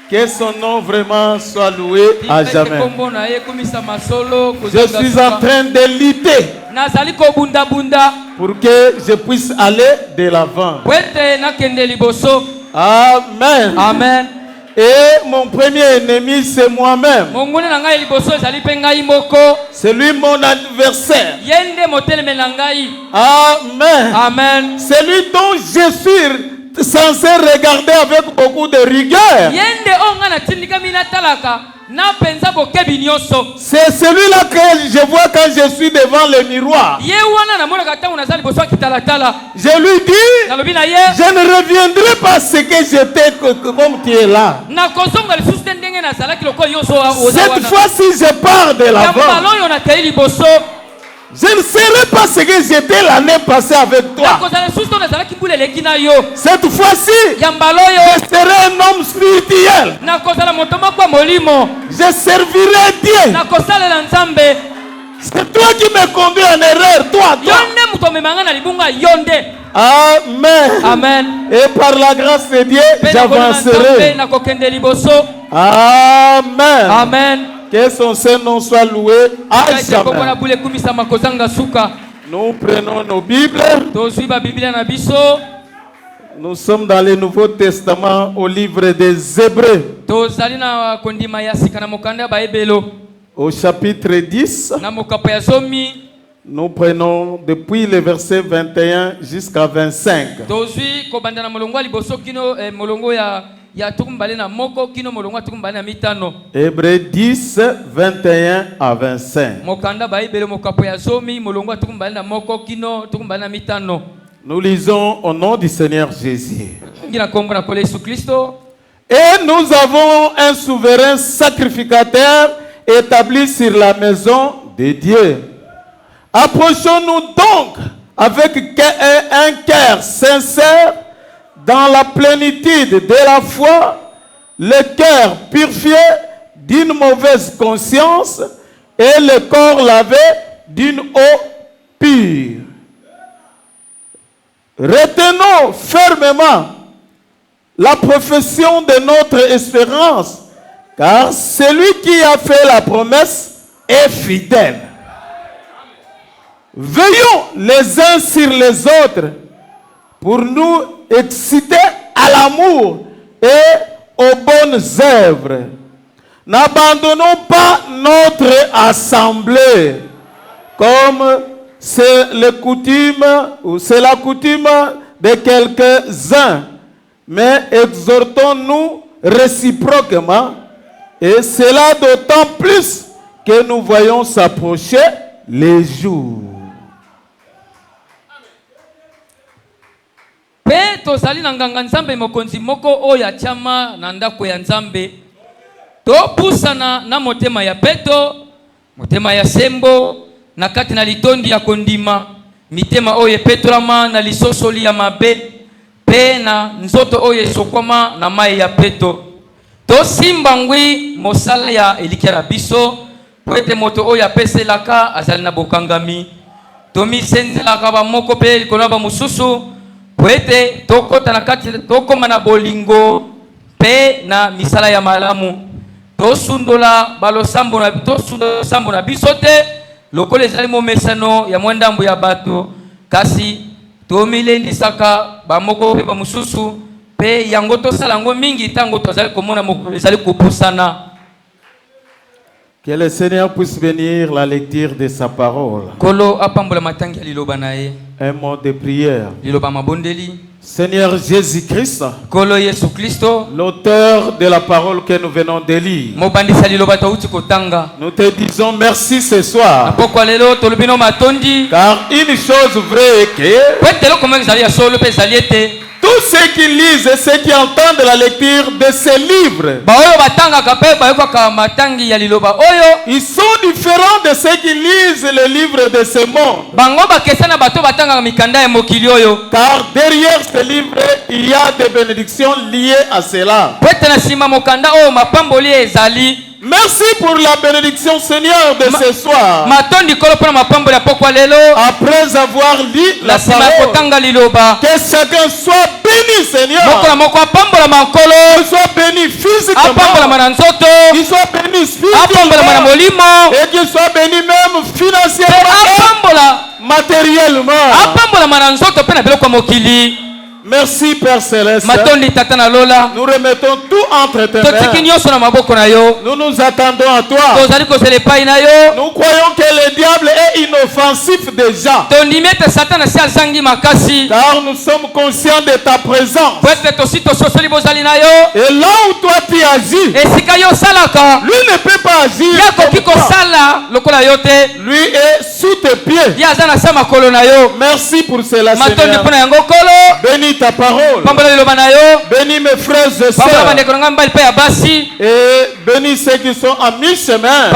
Que son nom vraiment soit loué à jamais. Je suis en train de lutter pour que je puisse aller de l'avant. Amen. Amen. Et mon premier ennemi, c'est moi-même. C'est lui mon adversaire. Amen. Amen. C'est lui dont je suis censé regarder avec beaucoup de rigueur. C'est celui-là que je vois quand je suis devant le miroir. Je lui dis, je ne reviendrai pas à ce que j'étais comme tu es là. Cette fois-ci, je pars de l'avant. Je ne serai pas ce que j'étais l'année passée avec toi. Cette fois-ci, je serai un homme spirituel. Je servirai Dieu. C'est toi qui me conduis en erreur, toi. Amen. Amen. Et par la grâce de Dieu, j'avancerai. Amen. Amen. Que son Saint-Nom soit loué à jamais. Nous prenons nos Bibles. Nous sommes dans le Nouveau Testament au livre des Hébreux. Au chapitre 10. Nous prenons depuis le verset 21 jusqu'à 25. Hébreux 10, 21 à 25. Nous lisons au nom du Seigneur Jésus. Et nous avons un souverain sacrificateur établi sur la maison de Dieu. Approchons-nous donc avec un cœur sincère dans la plénitude de la foi, le cœur purifié d'une mauvaise conscience et le corps lavé d'une eau pure. Retenons fermement la profession de notre espérance, car celui qui a fait la promesse est fidèle. Veillons les uns sur les autres pour nous exciter à l'amour et aux bonnes œuvres. N'abandonnons pas notre assemblée, comme c'est la coutume de quelques-uns, mais exhortons-nous réciproquement, et cela d'autant plus que nous voyons s'approcher les jours. Pe tozali na nganga nzambe mokonzi moko oyo atiama na ndako ya nzambe. Topusana na motema ya peto, motema ya sembo, na kati na litondi ya kondima, mitema oyo epetolama na lisosoli ya mabe, pe na nzoto oyo esokwama na mai ya peto. Tosimba ngwi mosala ya elikera biso, po ete moto oyo apeselaka azali na bokangami. Tomisenzelaka bamoko pe likolo ya bamosusu, poete tokota na kati tokoma na bolingo pe na misala ya malamu. Tosundola balosambo na tosundola na bisote lokole ezali momesano ya mwendambo ya bato, kasi tomilendisaka bamoko pe bamususu pe yango tosala yango mingi tango tozali komona moko ezali kopusana. Que le Seigneur puisse bénir la lecture de sa parole. Un mot de prière. Seigneur Jésus-Christ, l'auteur de la parole que nous venons de lire, nous te disons merci ce soir. Car une chose vraie est que tous ceux qui lisent et ceux qui entendent la lecture de ces livres, ils sont différents de ceux qui lisent les livres de ce monde. Car derrière ces livres, il y a des bénédictions liées à cela. Merci pour la bénédiction, Seigneur, de ce soir. Après avoir lu la parole, que chacun soit béni, Seigneur. Qu'ils soient bénis physiquement. Qu'ils soient bénis spirituellement. Et qu'ils soient bénis même financièrement. Matériellement. Merci Père Céleste. Nous remettons tout entre tes mains. Nous nous attendons à toi. Nous croyons que le diable est inoffensif déjà. Car nous sommes conscients de ta présence. Et là où toi tu agis, lui ne peut pas agir comme toi. Lui est sous tes pieds. Merci pour cela, Seigneur. Bénis ta parole. Bénis mes frères et sœurs. Et bénis ceux qui sont à mi-chemin.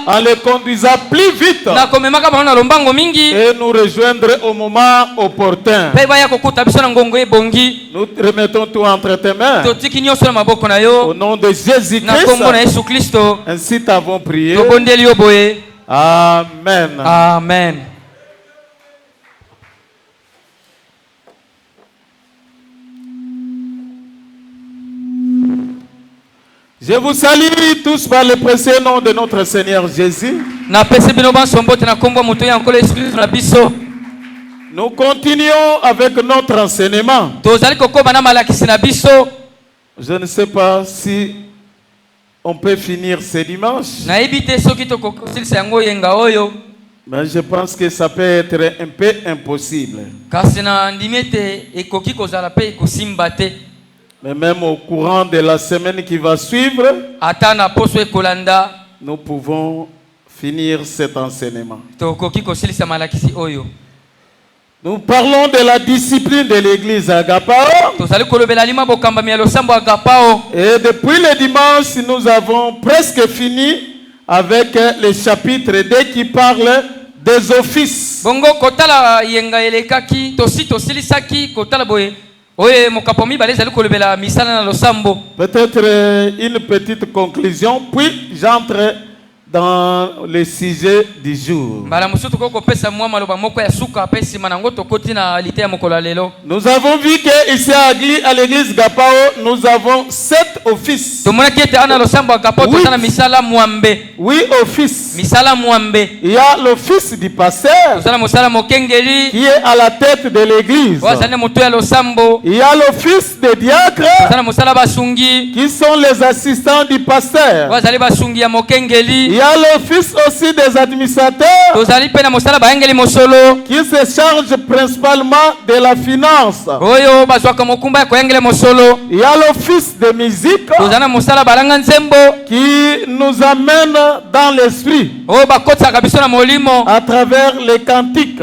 En les conduisant plus vite. Et nous rejoindre au moment opportun. Nous remettons tout entre tes mains. Au nom de Jésus-Christ. Ainsi t'avons prié. Amen. Amen. Je vous salue tous par le précieux nom de notre Seigneur Jésus. Nous continuons avec notre enseignement. Je ne sais pas si on peut finir ce dimanche. Mais je pense que ça peut être un peu impossible. Mais même au courant de la semaine qui va suivre, nous pouvons finir cet enseignement. Nous parlons de la discipline de l'église Agapao. Et depuis le dimanche, nous avons presque fini avec le chapitre 2 qui parle des offices. Peut-être une petite conclusion, puis j'entre dans le sujet du jour. Nous avons vu qu'ici à l'église Gapao, nous avons 7 offices. Oui, offices. Il y a l'office du pasteur qui est à la tête de l'église. Il y a l'office des diacres qui sont les assistants du pasteur. Il y a l'office aussi des administrateurs qui se chargent principalement de la finance. Il y a l'office de musique qui nous amène dans l'esprit à travers les cantiques.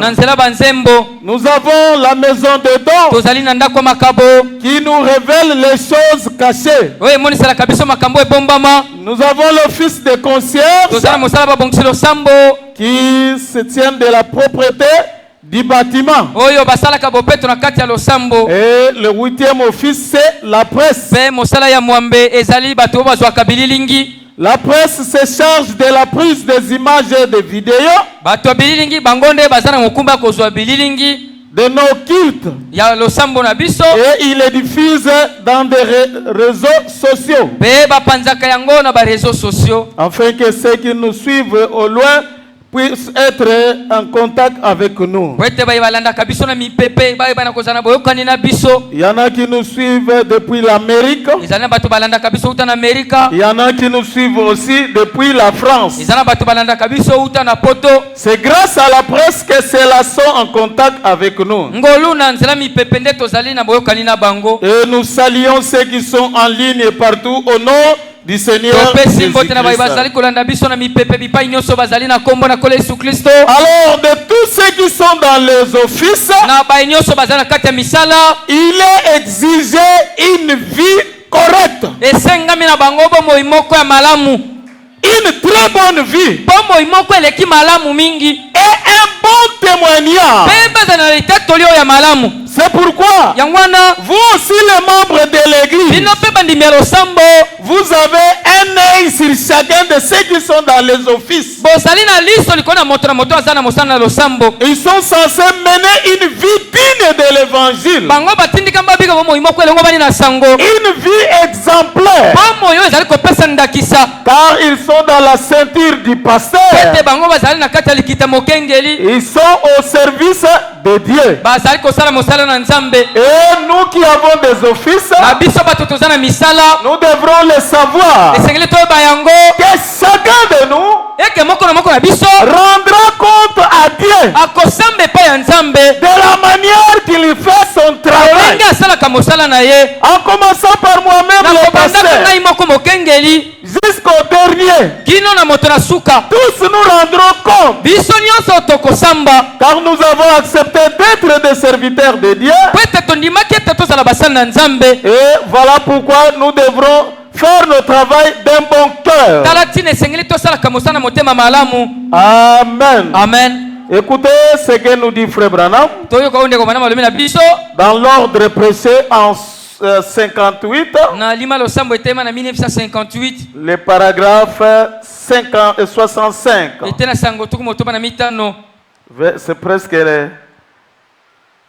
Nous avons la maison de dons qui nous révèle les choses cachées. Nous avons l'office de concierge qui se tient de la propriété du bâtiment. Et le 8e office, c'est la presse. La presse se charge de la prise des images et des vidéos de nos cultes. Et il les diffuse dans des réseaux sociaux. Afin que ceux qui nous suivent au loin puissent être en contact avec nous. Il y en a qui nous suivent depuis l'Amérique. Il y en a qui nous suivent aussi depuis la France. C'est grâce à la presse que ceux-là sont en contact avec nous. Et nous saluons ceux qui sont en ligne partout au nom du Seigneur Jésus-Christ. Alors, de tous ceux qui sont dans les offices, il est exigé une vie correcte. Une très bonne vie. Et un bon témoignage. C'est pourquoi Yangwana vous aussi les membres de l'église, bino pe bandimi ya losambo vous avez un œil sur chacun de ceux qui sont dans les offices. bozali na liso likolo na moto aza na mosala na losambo. Ils sont censés mener une vie digne de l'évangile. Bango batindika mbabika bomoi moko elongo bani na sango. Une vie exemplaire. Bomoi oyo ezali kopesa ndakisa. Car ils sont dans la ceinture du pasteur. Pete bango bazali na kati ya likita mokengeli. Ils sont au service de Dieu. Bazali kosala mosala na Nzambe. Et nous qui avons des offices, Na biso bato toza na misala. nous devrons le savoir. Esengeli toyeba yango. Que chacun de nous Eke moko na biso rendra compte à Dieu akosamba epai ya Nzambe de la manière qu'il fait son travail. ndenge asalaka mosala na ye. En commençant par moi-même le Nakobandaka pasteur, ngai moko mokengeli jusqu'au dernier. kino na moto na suka. Tous nous rendrons compte, Biso nyonso tokosamba car nous avons accepté d'être des serviteurs de Dieu. po ete tondimaki ete tozala basali na Nzambe. Et voilà pourquoi nous devrons faire le travail d'un bon cœur. Tala tina esengeli tosalaka mosala na motema malamu. Amen. Amen. Écoutez ce que nous dit Frère Branham Toyoka onde ko bana malobi na biso dans l'ordre prêché en 58, na lima losambo etema na 1958 le paragraphe 65. ete na sango tuku motoba na mitano. C'est presque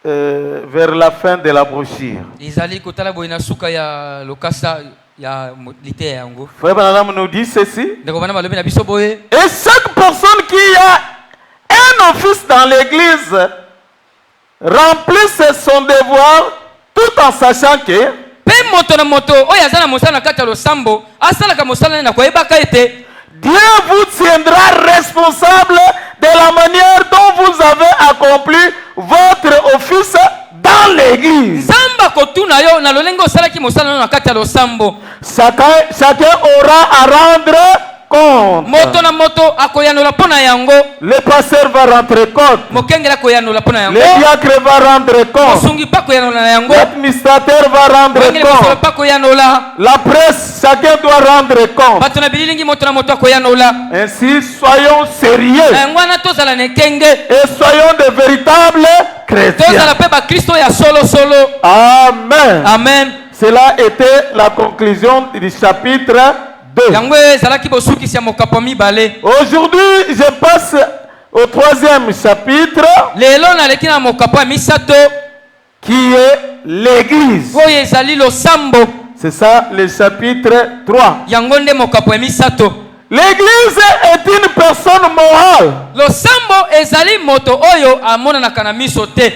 vers la fin de la brochure. Ezali kotala boye na suka ya lokasa ya lite yango. Frère Branham nous dit ceci. Ndeko bana malobi na biso boye Et chaque personne qui a un office dans l'église remplisse son devoir tout en sachant que pe moto na moto oyo aza na mosala na kati ya losambo asalaka mosala na koyebaka ete Dieu vous tiendra responsable de la manière dont vous avez accompli votre office dans l'église. Nzamba kotuna yo na lolenge osalaki mosala na kati ya losambo. Chacun aura à rendre compte. Moto na moto akoyanola pona yango. Le pasteur va rendre compte. Mokengela akoyanola pona yango. Le diacre va rendre compte. Mosungi pa koyanola na yango. L'administrateur va rendre Mokengela mosolo compte. pa koyanola. La presse, chacun doit rendre compte. Bato na bililingi moto na moto akoyanola. Ainsi, soyons sérieux Yango wana tozala na ekenge. et soyons de véritables chrétiens. Tozala pe ba Kristo ya solo solo. Amen. Amen. Cela était la conclusion du chapitre 2. Yango ezalaki bosukisi ya mokapo mibale. Aujourd'hui, je passe au troisième chapitre Lelo naleki na mokapo ya misato qui est l'église. oyo ezali losambo. C'est ça le chapitre 3. Yango nde mokapo ya misato. L'église est une personne morale Losambo ezali moto oyo amonanaka na miso te.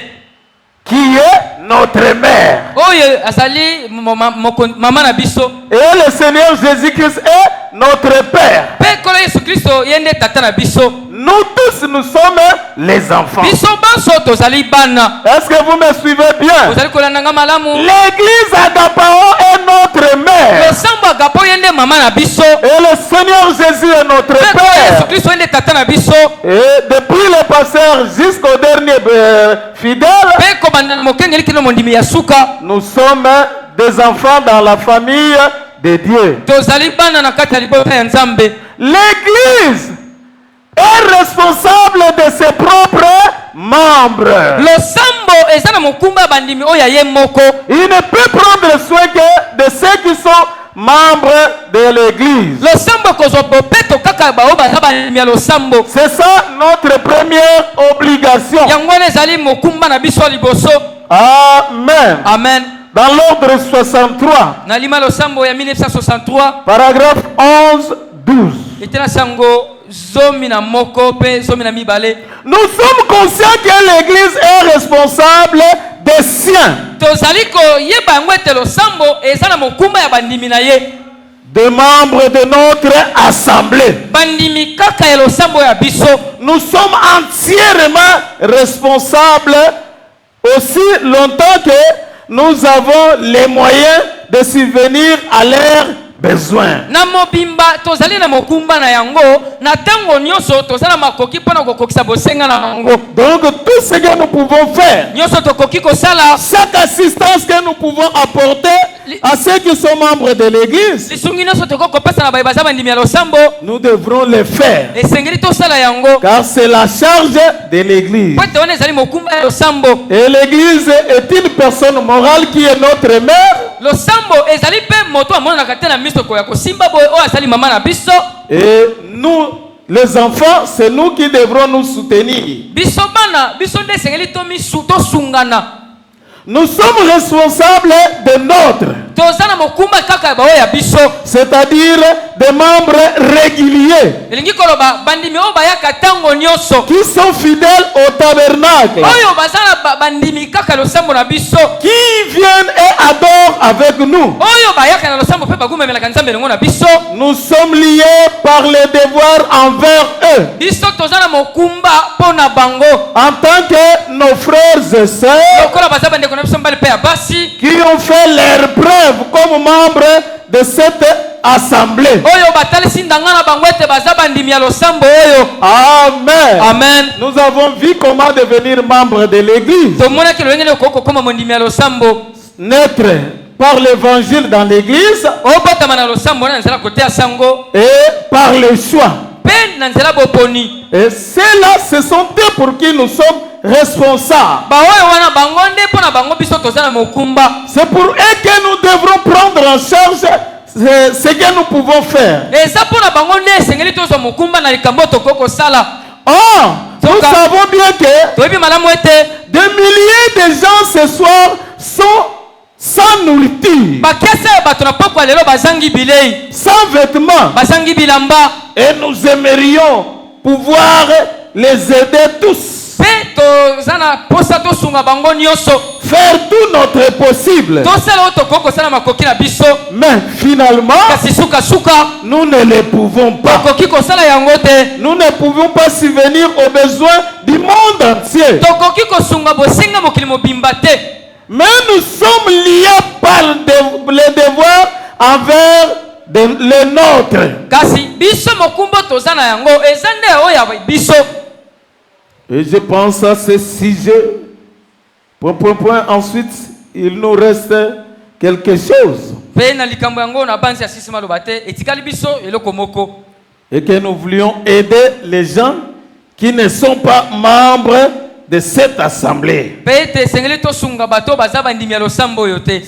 qui est notre mère. Oyo azali mama na biso. Et le Seigneur Jésus-Christ est notre Père. Pe kolo Yesu Kristo yende tata na biso. Nous tous, nous sommes les enfants. Biso banso tozali bana. Est-ce que vous me suivez bien? Ozali kolanda nga malamu. L'église Agapao est notre mère. Losambo agapo yende mama na biso. Et le Seigneur Jésus est notre Pe kolo Yesu Père. Kristo yende tata na biso. Et depuis le pasteur jusqu'au dernier fidèle, Pe ko banda mokengeli kino mondimi ya suka. nous sommes des enfants dans la famille de Dieu. Tozali bana na kati ya libota ya Nzambe. L'église est responsable de ses propres membres. Losambo eza na mokumba bandimi oyo ye moko. Il ne peut prendre soin que de ceux qui sont membres de l'église. Losambo kozwa bopeto kaka bao baza bandimi ya losambo. C'est ça notre première obligation. Yango wana ezali mokumba na biso liboso. Amen. Amen. Dans l'ordre 63, Na lima losambo ya 1963 paragraphe 11, 12. etela sango zomi na moko pe zomi na mibale. Nous sommes conscients que l'église est responsable des siens, Tozali koyeba yango ete losambo eza na mokumba ya bandimi na ye. des membres de notre assemblée. Bandimi kaka ya losambo ya biso. Nous sommes entièrement responsables aussi longtemps que nous avons les moyens de subvenir à leurs besoins. Na mobimba tozali na mokumba na yango na tango nyonso tozala makoki mpona kokokisa bosenga na yango. Donc tout ce que nous pouvons faire, Nyonso tokoki kosala chaque assistance que nous pouvons apporter, à ceux qui sont membres de l'église, nous devrons le faire. Car c'est la charge de l'église. Et l'église est une personne morale qui est notre mère. Et nous, les enfants, c'est nous qui devrons nous soutenir. Nous sommes responsables de notre, c'est-à-dire des membres réguliers qui sont fidèles au tabernacle, qui viennent et adorent avec nous. Nous sommes liés par les devoirs envers eux en tant que nos frères et sœurs qui ont fait leur preuve comme membres de cette assemblée. Amen. Amen. Nous avons vu comment devenir membre de l'église. Naître par l'évangile dans l'église et par le choix. Et ceux-là, ce sont eux pour qui nous sommes responsables. C'est pour eux que nous devrons prendre en charge ce que nous pouvons faire. Or, nous savons bien que des milliers de gens ce soir sont sans nourriture, sans vêtements, et nous aimerions pouvoir les aider tous, faire tout notre possible. Mais finalement, nous ne le pouvons pas. Nous ne pouvons pas subvenir aux besoins du monde entier. Mais nous sommes liés par les devoirs envers les nôtres. Et je pense à ce sujet. Point. Ensuite, il nous reste quelque chose. Et que nous voulions aider les gens qui ne sont pas membres de cette assemblée.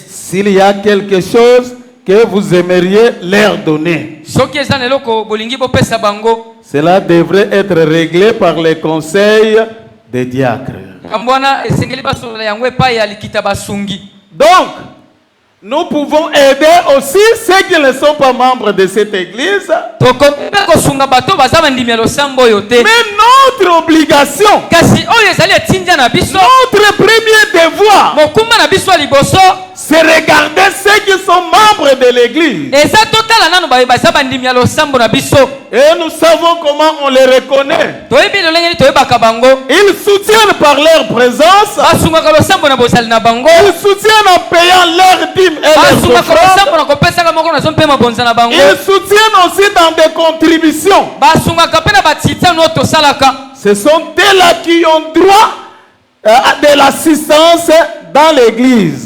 S'il y a quelque chose que vous aimeriez leur donner, cela devrait être réglé par les conseils des diacres. Donc, nous pouvons aider aussi ceux qui ne sont pas membres de cette église. Mais notre obligation, notre premier devoir, c'est regarder ceux qui sont membres de l'église. Et nous savons comment on les reconnaît. Ils soutiennent par leur présence. Ils soutiennent en payant leur dîme et leurs offrandes. Ils soutiennent aussi dans des contributions. Ce sont eux-là qui ont droit de l'assistance dans l'église.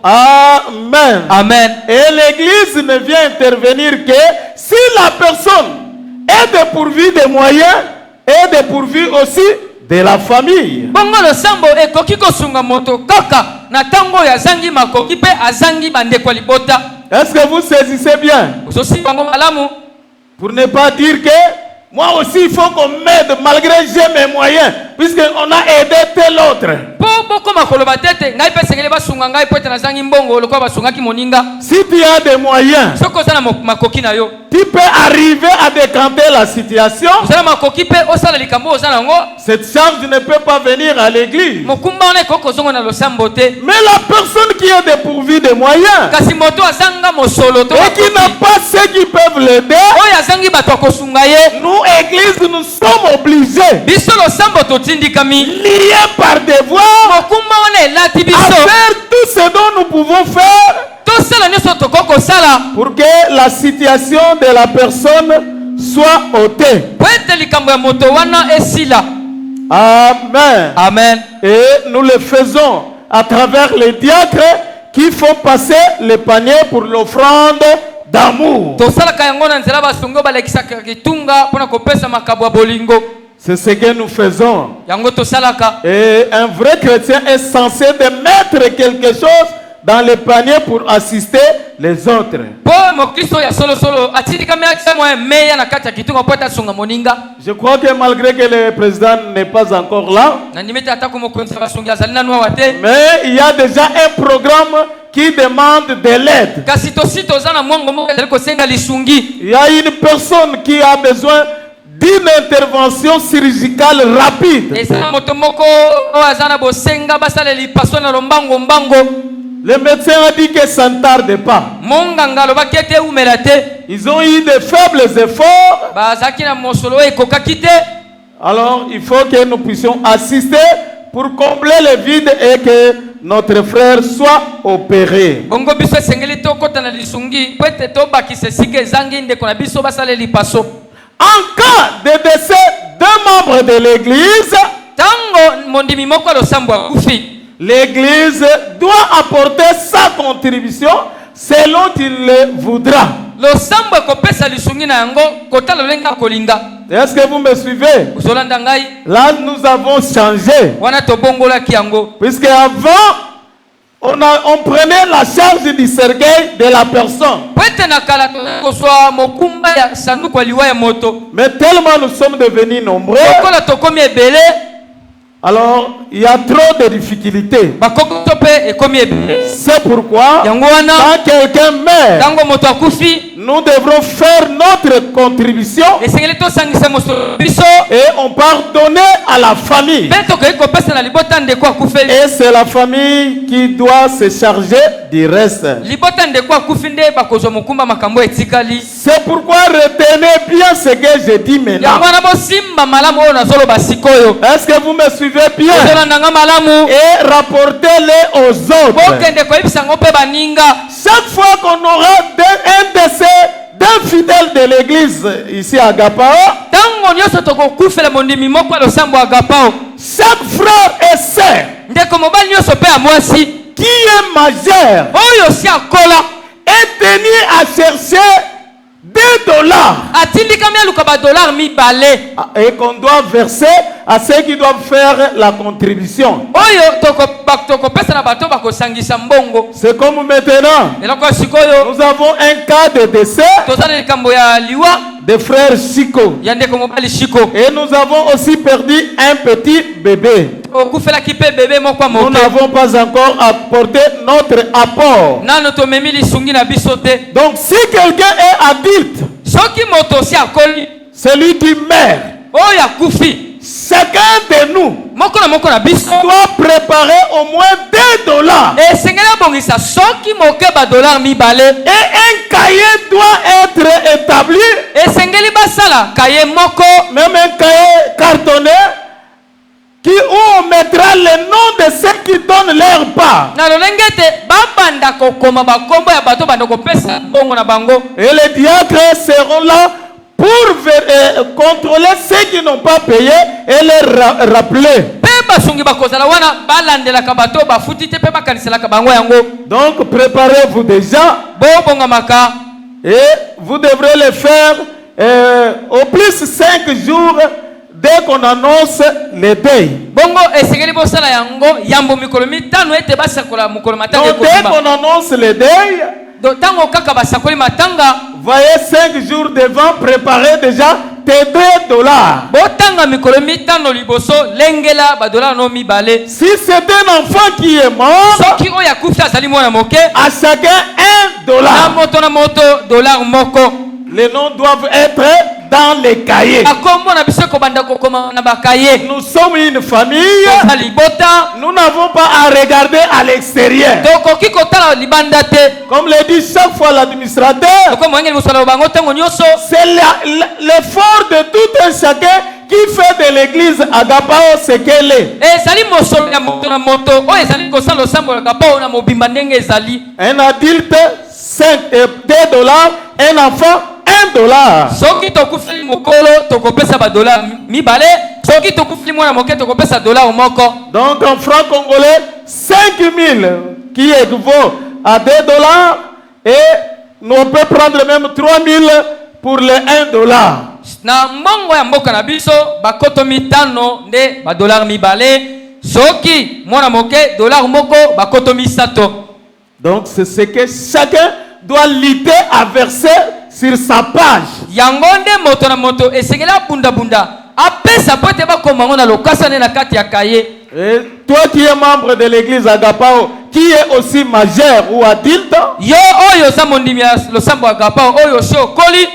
Amen. Amen. Et l'église ne vient intervenir que si la personne est dépourvue de moyens et dépourvue aussi de la famille. Est-ce que vous saisissez bien? Pour ne pas dire que moi aussi il faut qu'on m'aide malgré j'ai mes moyens, puisqu'on a aidé tel autre. Si tu as des moyens, tu peux arriver à décanter la situation. Cette charge ne peut pas venir à l'église. Mais la personne qui est dépourvue de moyens et qui n'a pas ceux qui peuvent l'aider, nous, église, nous sommes obligés, liés par devoir, à faire tout ce dont nous pouvons faire pour que la situation de la personne soit ôtée. Amen. Amen. Et nous le faisons à travers les diacres qui font passer les paniers pour l'offrande d'amour. C'est ce que nous faisons. Et un vrai chrétien est censé de mettre quelque chose dans le panier pour assister les autres. Je crois que malgré que le président n'est pas encore là, mais il y a déjà un programme qui demande de l'aide. Il y a une personne qui a besoin d'une intervention chirurgicale rapide. Le médecin a dit que ça ne tarde pas. Ils ont eu de faibles efforts. Alors il faut que nous puissions assister pour combler le vide et que notre frère soit opéré. En cas de décès d'un membre de l'église, l'église doit apporter sa contribution selon qu'il le voudra. Est-ce que vous me suivez? Là, nous avons changé. Puisque avant, on prenait la charge du cercueil de la personne. Mais tellement nous sommes devenus nombreux, alors il y a trop de difficultés. C'est pourquoi quand quelqu'un meurt, nous devrons faire notre contribution et on part donner à la famille. Et c'est la famille qui doit se charger du reste. C'est pourquoi retenez bien ce que je dis maintenant. Est-ce que vous me suivez bien? Et rapportez-les aux autres. Chaque fois qu'on aura un décès d'un fidèle de l'église ici à Agapao, chaque frère et sœur qui est majeur est tenu à chercher $2 et qu'on doit verser à ceux qui doivent faire la contribution. C'est comme maintenant, nous avons un cas de décès de frère Chico et nous avons aussi perdu un petit bébé. Nous n'avons pas encore apporté notre apport. Donc si quelqu'un est adulte, celui qui meurt, chacun de nous doit préparer au moins $2. Et un cahier doit être établi, même un cahier cartonné, où on mettra le nom de ceux qui donnent leur part. Et les diacres seront là pour contrôler ceux qui n'ont pas payé et les rappeler. Donc préparez-vous déjà et vous devrez le faire au plus 5 jours dès qu'on annonce le deuil. Donc dès qu'on annonce le deuil, voyez 5 jours devant, préparer déjà tes $2. Si c'est un enfant qui est mort, à chacun $1. Les noms doivent être dans les cahiers. Nous sommes une famille. Nous n'avons pas à regarder à l'extérieur. Comme le dit chaque fois l'administrateur, c'est l'effort de tout un chacun qui fait de l'église Agapao ce qu'elle est. Un adulte, $2. Un enfant, $1. soki tokufi mwana moke tokopesa dollar moko. Donc en francs congolais, 5000 qui équivaut à 2 dollars et nous on peut prendre même 3000 pour les 1 dollar. Na mbongo ya mboka na biso bakoto mitano nde ba dollar mibale, soki mwana moke dollar moko bakoto misato. Donc c'est ce que chacun doit lutter à verser sur sa page. Yangonde moto na moto esengela bunda bunda apesa pote bakoma na lokasa ne na kati ya kaye. Et toi qui es membre de l'église Agapao, qui est aussi majeur ou adulte, yo oyo sa mondimi ya losambo Agapao oyo sho koli,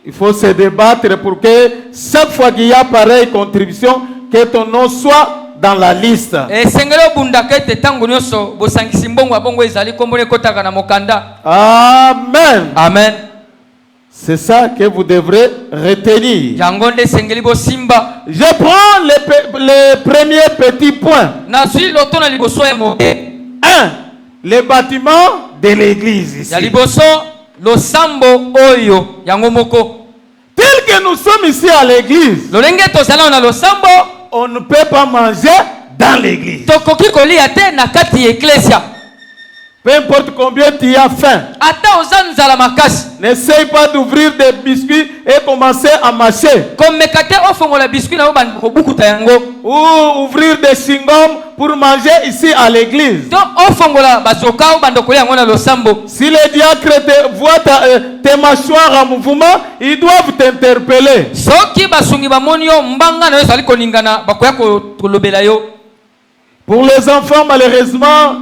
il faut se débattre pour que chaque fois qu'il y a pareille contribution, que ton nom soit dans la liste. esengela bunda kete tango nyoso bosangisi mbongo abongo ezali kombone kotaka na mokanda. Amen. Amen. C'est ça que vous devrez retenir. Yangonde sengeli bo simba. Je prends les premiers petits points. Na sui loto na liboso ya moke. 1. Les bâtiments de l'église ici. Ya liboso losambo oyo yango moko. Tel que nous sommes ici à l'église, Lolenge tozala na losambo, on ne peut pas manger dans l'église. tokoki kolia te na kati ya eklesia. Peu importe combien tu as faim. Ata oza nzala makasi. N'essaye pas d'ouvrir des biscuits et commencer à mâcher. Komeka te ofongola biscuit na yo bandi kobukuta yango. Ou ouvrir des chewing-gums pour manger ici à l'église. To ofongola bazoka o bando kolia yango na losambo. Si les diacres te voient tes mâchoires en mouvement, ils doivent t'interpeller. Soki basungi bamoni yo mbanga na yo ezali koningana bakoya kolobela yo. Pour les enfants, malheureusement,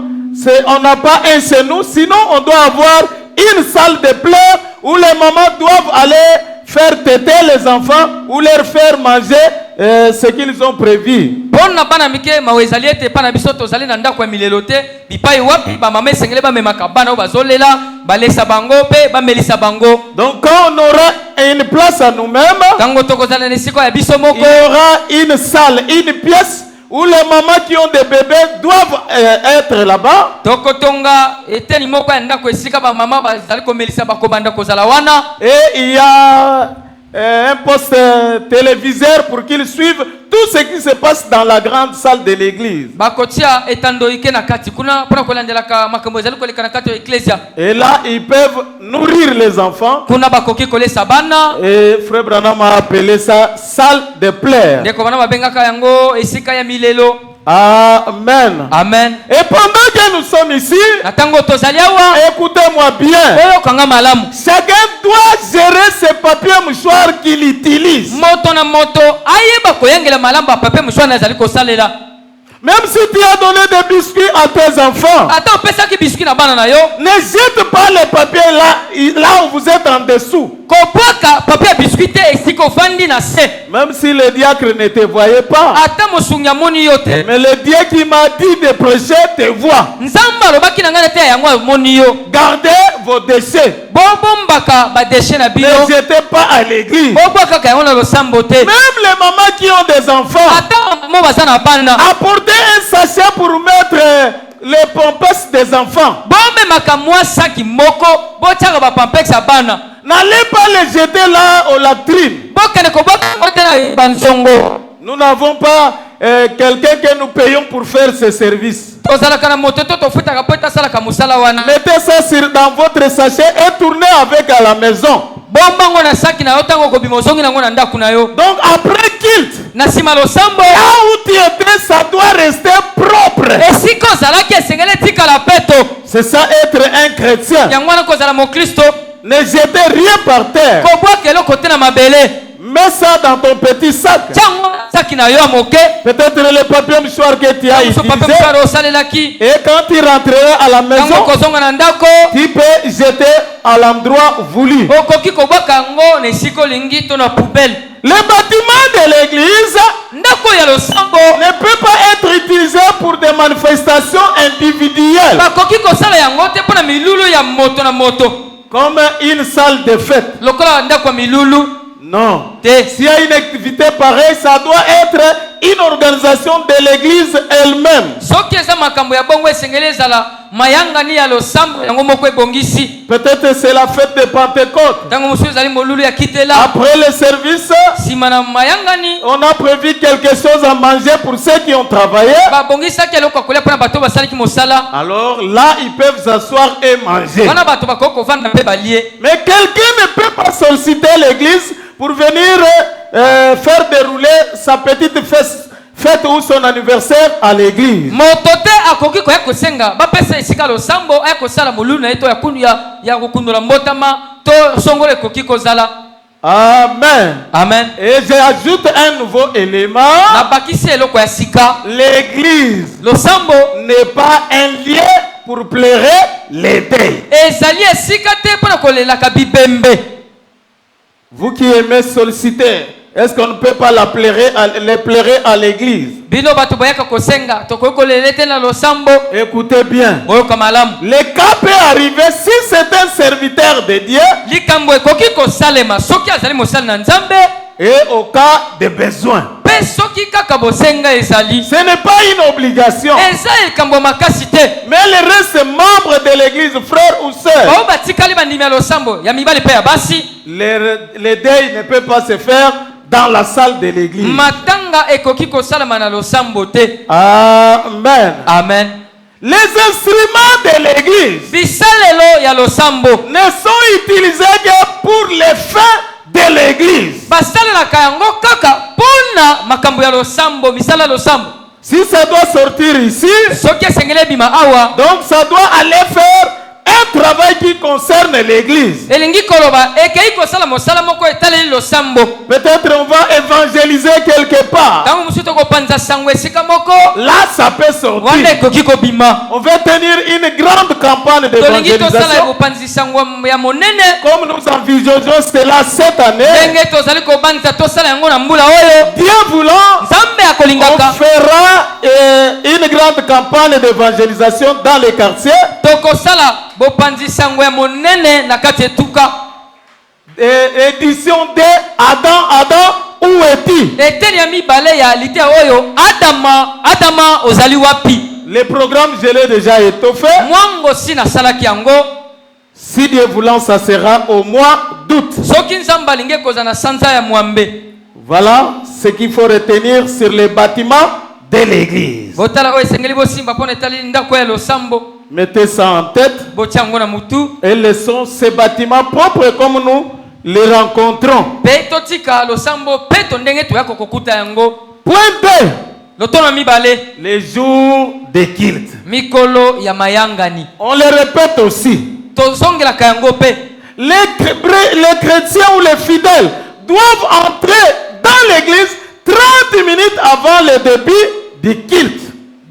on n'a pas un chez nous. Sinon, on doit avoir une salle de pleurs où les mamans doivent aller faire téter les enfants ou leur faire manger ce qu'ils ont prévu. Pona bana mike mawezali ete pana biso tozali na ndako ya milelo te bipai wapi ba mama esengele ba memaka bana bazolela balesa bango pe bamelisa bango. Donc quand on aura une place à nous-mêmes, tango tokozala na esiko ya biso moko, il y aura une salle, une pièce où les mamans qui ont des bébés doivent être là-bas. tokotonga eteni moko ya ndako esika ba mama bazali komelisa bakobanda kozala wana. Et il y a un poste téléviseur pour qu'ils suivent tout ce qui se passe dans la grande salle de l'église. Bakotia etandoike na kati kuna pona kolandelaka makambo ezali koleka na kati ya eklesia. Et là, ils peuvent nourrir les enfants. Kuna bakoki kolesa bana. Et Frère Branham a appelé ça salle de pleurs. Ndeko bana babengaka yango esika ya milelo. Amen. Amen. Et pendant que nous sommes ici, écoutez-moi bien. Chacun doit gérer ses papiers mouchoirs qu'il utilise. Même si tu as donné des biscuits à tes enfants, ne jette pas les papiers là où vous êtes en dessous. Même si le diacre ne te voyait pas, mais le Dieu qui m'a dit de prêcher te voit. Gardez vos déchets. Ne jetez pas à l'église. Même les mamans qui ont des enfants, apportez un sachet pour mettre les pampers des enfants. N'allez pas les jeter là aux latrines. Nous n'avons pas quelqu'un que nous payons pour faire ce service. Mettez ça dans votre sachet et tournez avec à la maison. Donc après culte, là où tu étais, ça doit rester propre. C'est ça être un chrétien. Ne jetez rien par terre. Mets ça dans ton petit sac. Peut-être le papier mouchoir que tu as utilisé. Et quand tu rentreras à la maison, tu peux jeter à l'endroit voulu. Le bâtiment de l'église ne peut pas être utilisé pour des manifestations individuelles. Comme une salle de fête. Non. S'il y a une activité pareille, ça doit être une organisation de l'église elle-même. mayangani ya losambo yango moko ebongisi. Peut-être c'est la fête de Pentecôte. Tango mosusu ezali molulu ya kitela. Après le service, Sima na mayangani on a prévu quelque chose à manger pour ceux qui ont travaillé. ba bongisa ke eloko kolia pona bato basali ki mosala. Alors là, ils peuvent s'asseoir et manger. Wana bato bakoko vanda pe balie. Mais quelqu'un ne peut pas solliciter l'église pour venir faire dérouler sa petite fête ou son anniversaire à l'église. Motote akoki ko yakosenga ba pesa esika losambo ayakosala molulu na eto ya kundu ya kokundula mbotama to songole koki kozala. Amen. Amen. Et j'ajoute un nouveau élément. Na bakisi eloko ya sika. L'église Losambo n'est pas un lieu pour pleurer les deuils. ezali esika te pona kolelaka bibembe. Vous qui aimez solliciter, est-ce qu'on ne peut pas les pleurer à l'église? Bino bato bayaka kosenga tokoki kolelete na losambo. Écoutez bien. Oyoka malamu. Le cas peut arriver si c'est un serviteur de Dieu Likambo ekoki kosalema soki azali mosali na Nzambe et au cas de besoin. pe soki kaka bosenga ezali. Ce n'est pas une obligation. Eza likambo makasi te. Mais les restes membres de l'église, frères ou sœurs, Bao batikali bandimi ya losambo ya mibali pe ya basi. les deuils ne peuvent pas se faire dans la salle de l'église. Matanga ekoki kosalama na losambo te. Amen. Amen. Les instruments de l'église Bisalelo ya losambo ne sont utilisés que pour les fins de l'église. basalelaka yango kaka pona makambo ya losambo misala losambo. Si ça doit sortir ici, Soki esengeli ebima awa donc ça doit aller faire un travail qui concerne l'église. elingi koloba ekei kosala mosala moko etaleli losambo. Peut-être on va évangéliser quelque part. Tango mosusu tokopanza sango esika moko Là, ça peut wana sortir. ekoki kobima. On va tenir une grande campagne Tolingi tosala d'évangélisation. bopanzi sango ya monene Comme nous envisageons cela cette année, ndenge tozali kobanza tosala yango na mbula oyo. Dieu voulant, Nzambe on akolingaka fera une grande campagne d'évangélisation dans les quartiers. tokosala bopanzi sango ya monene na kati etuka. Édition de Adam, où es-tu? Eteni ya mibale ya lite oyo Adama ozali wapi. Le programme, je l'ai déjà étoffé. Mwango si nasalaki yango. Si Dieu voulant, ça sera au mois d'août. Soki Nzambe alingi ekozala na sanza ya mwambe. Voilà ce qu'il faut retenir sur les bâtiments de l'église. Botala oyo esengeli bosimba mpona etali ndako ya losambo. Mettez ça en tête Botia yango na mutu. et laissons ces bâtiments propres comme nous les rencontrons. Pe totika losambo pe to ndenge toya kokokuta yango. Point 2. Lotono ya mibale Les jours de culte. mikolo ya mayangani. On le répète aussi. Tozongelaka yango pe. Les chrétiens ou les fidèles doivent entrer dans l'église 30 minutes avant le début du culte.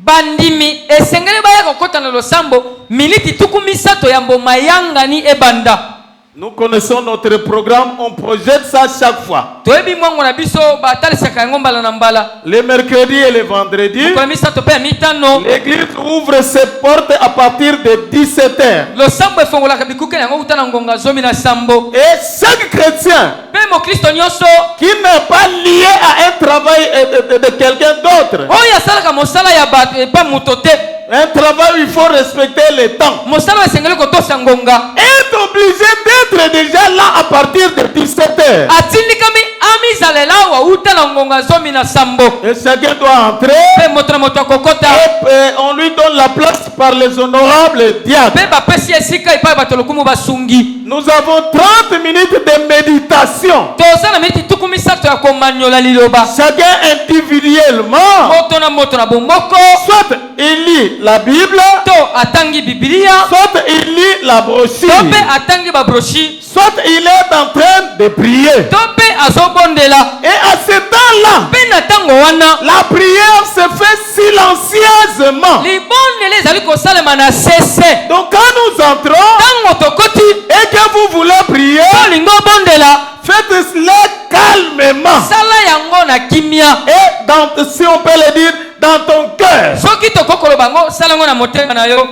Bandimi esengeli baya kokota na losambo miniti tuku misato ya mboma yangani ebanda. Nous connaissons notre programme, on projette ça chaque fois. Toyebi mwango na biso batalisaka yango mbala na mbala. Les mercredis et les vendredis, Kwa misato pe ya mitano l'église ouvre ses portes à partir de 17h. losambo efongolaka bikuke yango kuta na ngonga zomi na sambo. Et chaque chrétien Pe mokristo nyonso qui n'est pas lié à un travail de quelqu'un d'autre, oyo asalaka mosala ya bato epa moto te. un travail où il faut respecter le temps, Mosala esengeli kotosa ngonga. est obligé d'être déjà là à partir de 17h. Atindikami amizalela wa uta na ngonga zomi na sambo. Et chacun doit entrer Pe moto na moto akokota. et on lui donne la place par les honorables diacres. Pe bapesi esika epai bato lokumu basungi. Nous avons 30 minutes de méditation. Toza na miniti tuku misato ya komanyola liloba. Chacun individuellement, Moto na bomboko. soit il lit la Bible, To atangi Biblia. soit il lit la To brochure, pe atangi babroshi. soit il est en train de prier. To pe azobondela. Et à ce temps-là, Pe na tango wana. la prière se fait silencieusement. Libondele ezali kosalema na sese. Donc quand nous entrons Tango tokoti. et que vous voulez prier, Tolingo bondela. faites cela calmement. Sala yango na kimia. Et si on peut le dire, dans ton cœur. Soki tokokolo bango sala yango na motema na yo.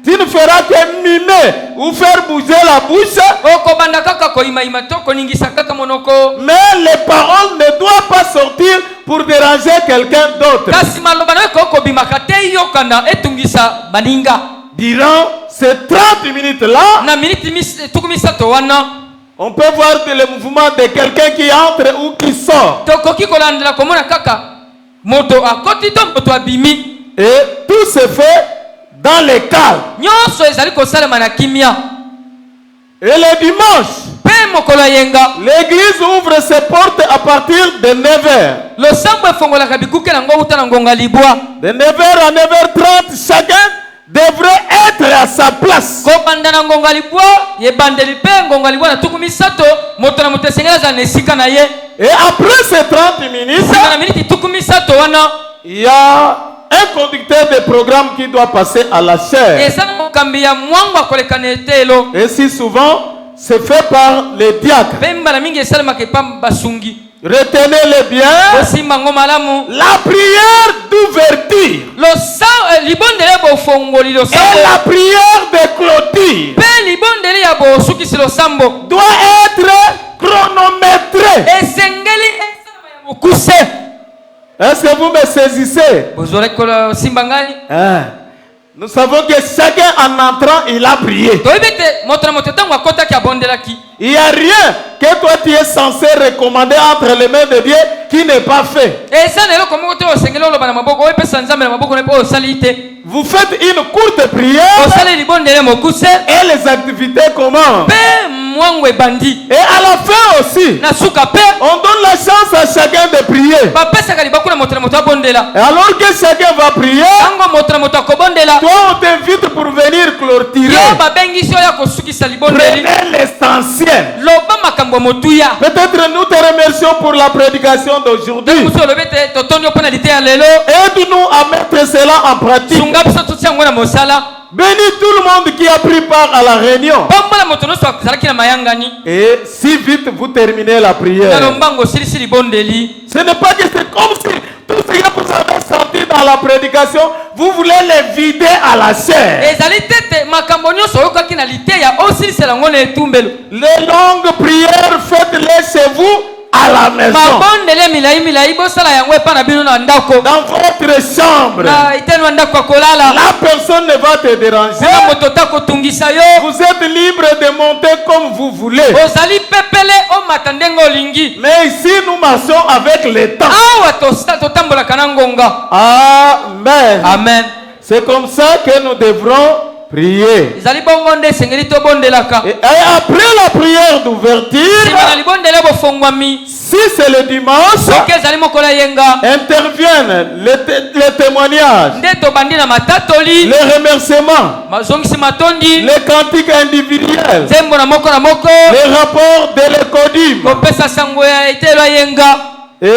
Tu ne feras que mimer ou faire bouger la bouche. Okobanda kaka koimaima to koningisa kaka monoko. Mais les paroles ne doivent pas sortir pour déranger quelqu'un d'autre. Kasi maloba na ko kobimaka te yokana etungisa baninga. durant ces 30 minutes-là, na minute tukumisato wana on peut voir le mouvement de quelqu'un qui entre ou qui sort. tokoki kolandela komona kaka moto akoti to moto abimi. Et tout se fait dans le calme. Nyonso ezali kosalema na kimia. Et le dimanche, Pe mokolo yenga l'église ouvre ses portes à partir de 9h. losambo efongolaka bikuke na ngo uta na ngonga libwa. De 9h à 9h30, chacun devrait être à sa place. Kobanda na ngonga libwa yebandeli pe ngonga libwa na tukumisato moto na moto esengela za nesika na ye. Et après ces 30 minutes, na minute tukumisato wana il y a un conducteur de programme qui doit passer à la chair. Et si souvent, c'est fait par les diacres. Retenez-le bien. La prière d'ouverture et la prière de clôture doit être chronométrée. Est-ce que vous me saisissez? Nous savons que chacun en entrant, il a prié. Il n'y a rien que toi tu es censé recommander entre les mains de Dieu qui n'est pas fait. Vous faites une courte prière et les activités commencent. Et à la fin aussi, on donne la chance à chacun de prier. Et alors que chacun va prier, toi on t'invite pour venir clôturer. Prenez l'essentiel. Peut-être nous te remercions pour la prédication d'aujourd'hui. Aide-nous à mettre cela en pratique. Bénis tout le monde qui a pris part à la réunion. Et si vite vous terminez la prière. Ce n'est pas que c'est comme si tout ce que vous avez senti dans la prédication, vous voulez les vider à la chair. Les longues prières, faites-les chez vous à la maison. Dans votre chambre. La personne ne va te déranger. Vous êtes libre de monter comme vous voulez. Mais ici nous marchons avec le temps. Amen. Amen. C'est comme ça que nous devrons prier. Et après la prière d'ouverture, si c'est le dimanche, interviennent les témoignages, les remerciements, les cantiques individuels, les rapports de l'écodime, et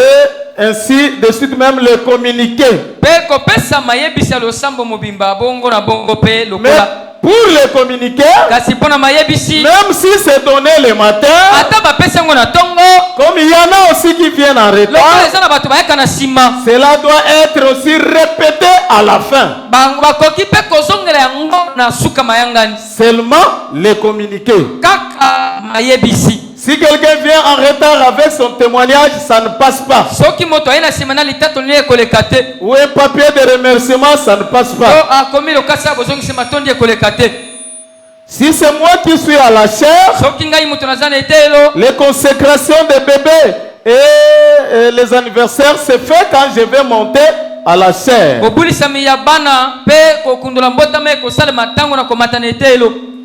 ainsi de suite même le communiqué. Mais pour le communiquer, même si c'est donné le matin, comme il y en a aussi qui viennent en retard, cela doit être aussi répété à la fin. Seulement le communiqué. Si quelqu'un vient en retard avec son témoignage, ça ne passe pas. Ou un papier de remerciement, ça ne passe pas. Si c'est moi qui suis à la chair, les consécrations des bébés et les anniversaires, c'est fait quand je vais monter à la chair.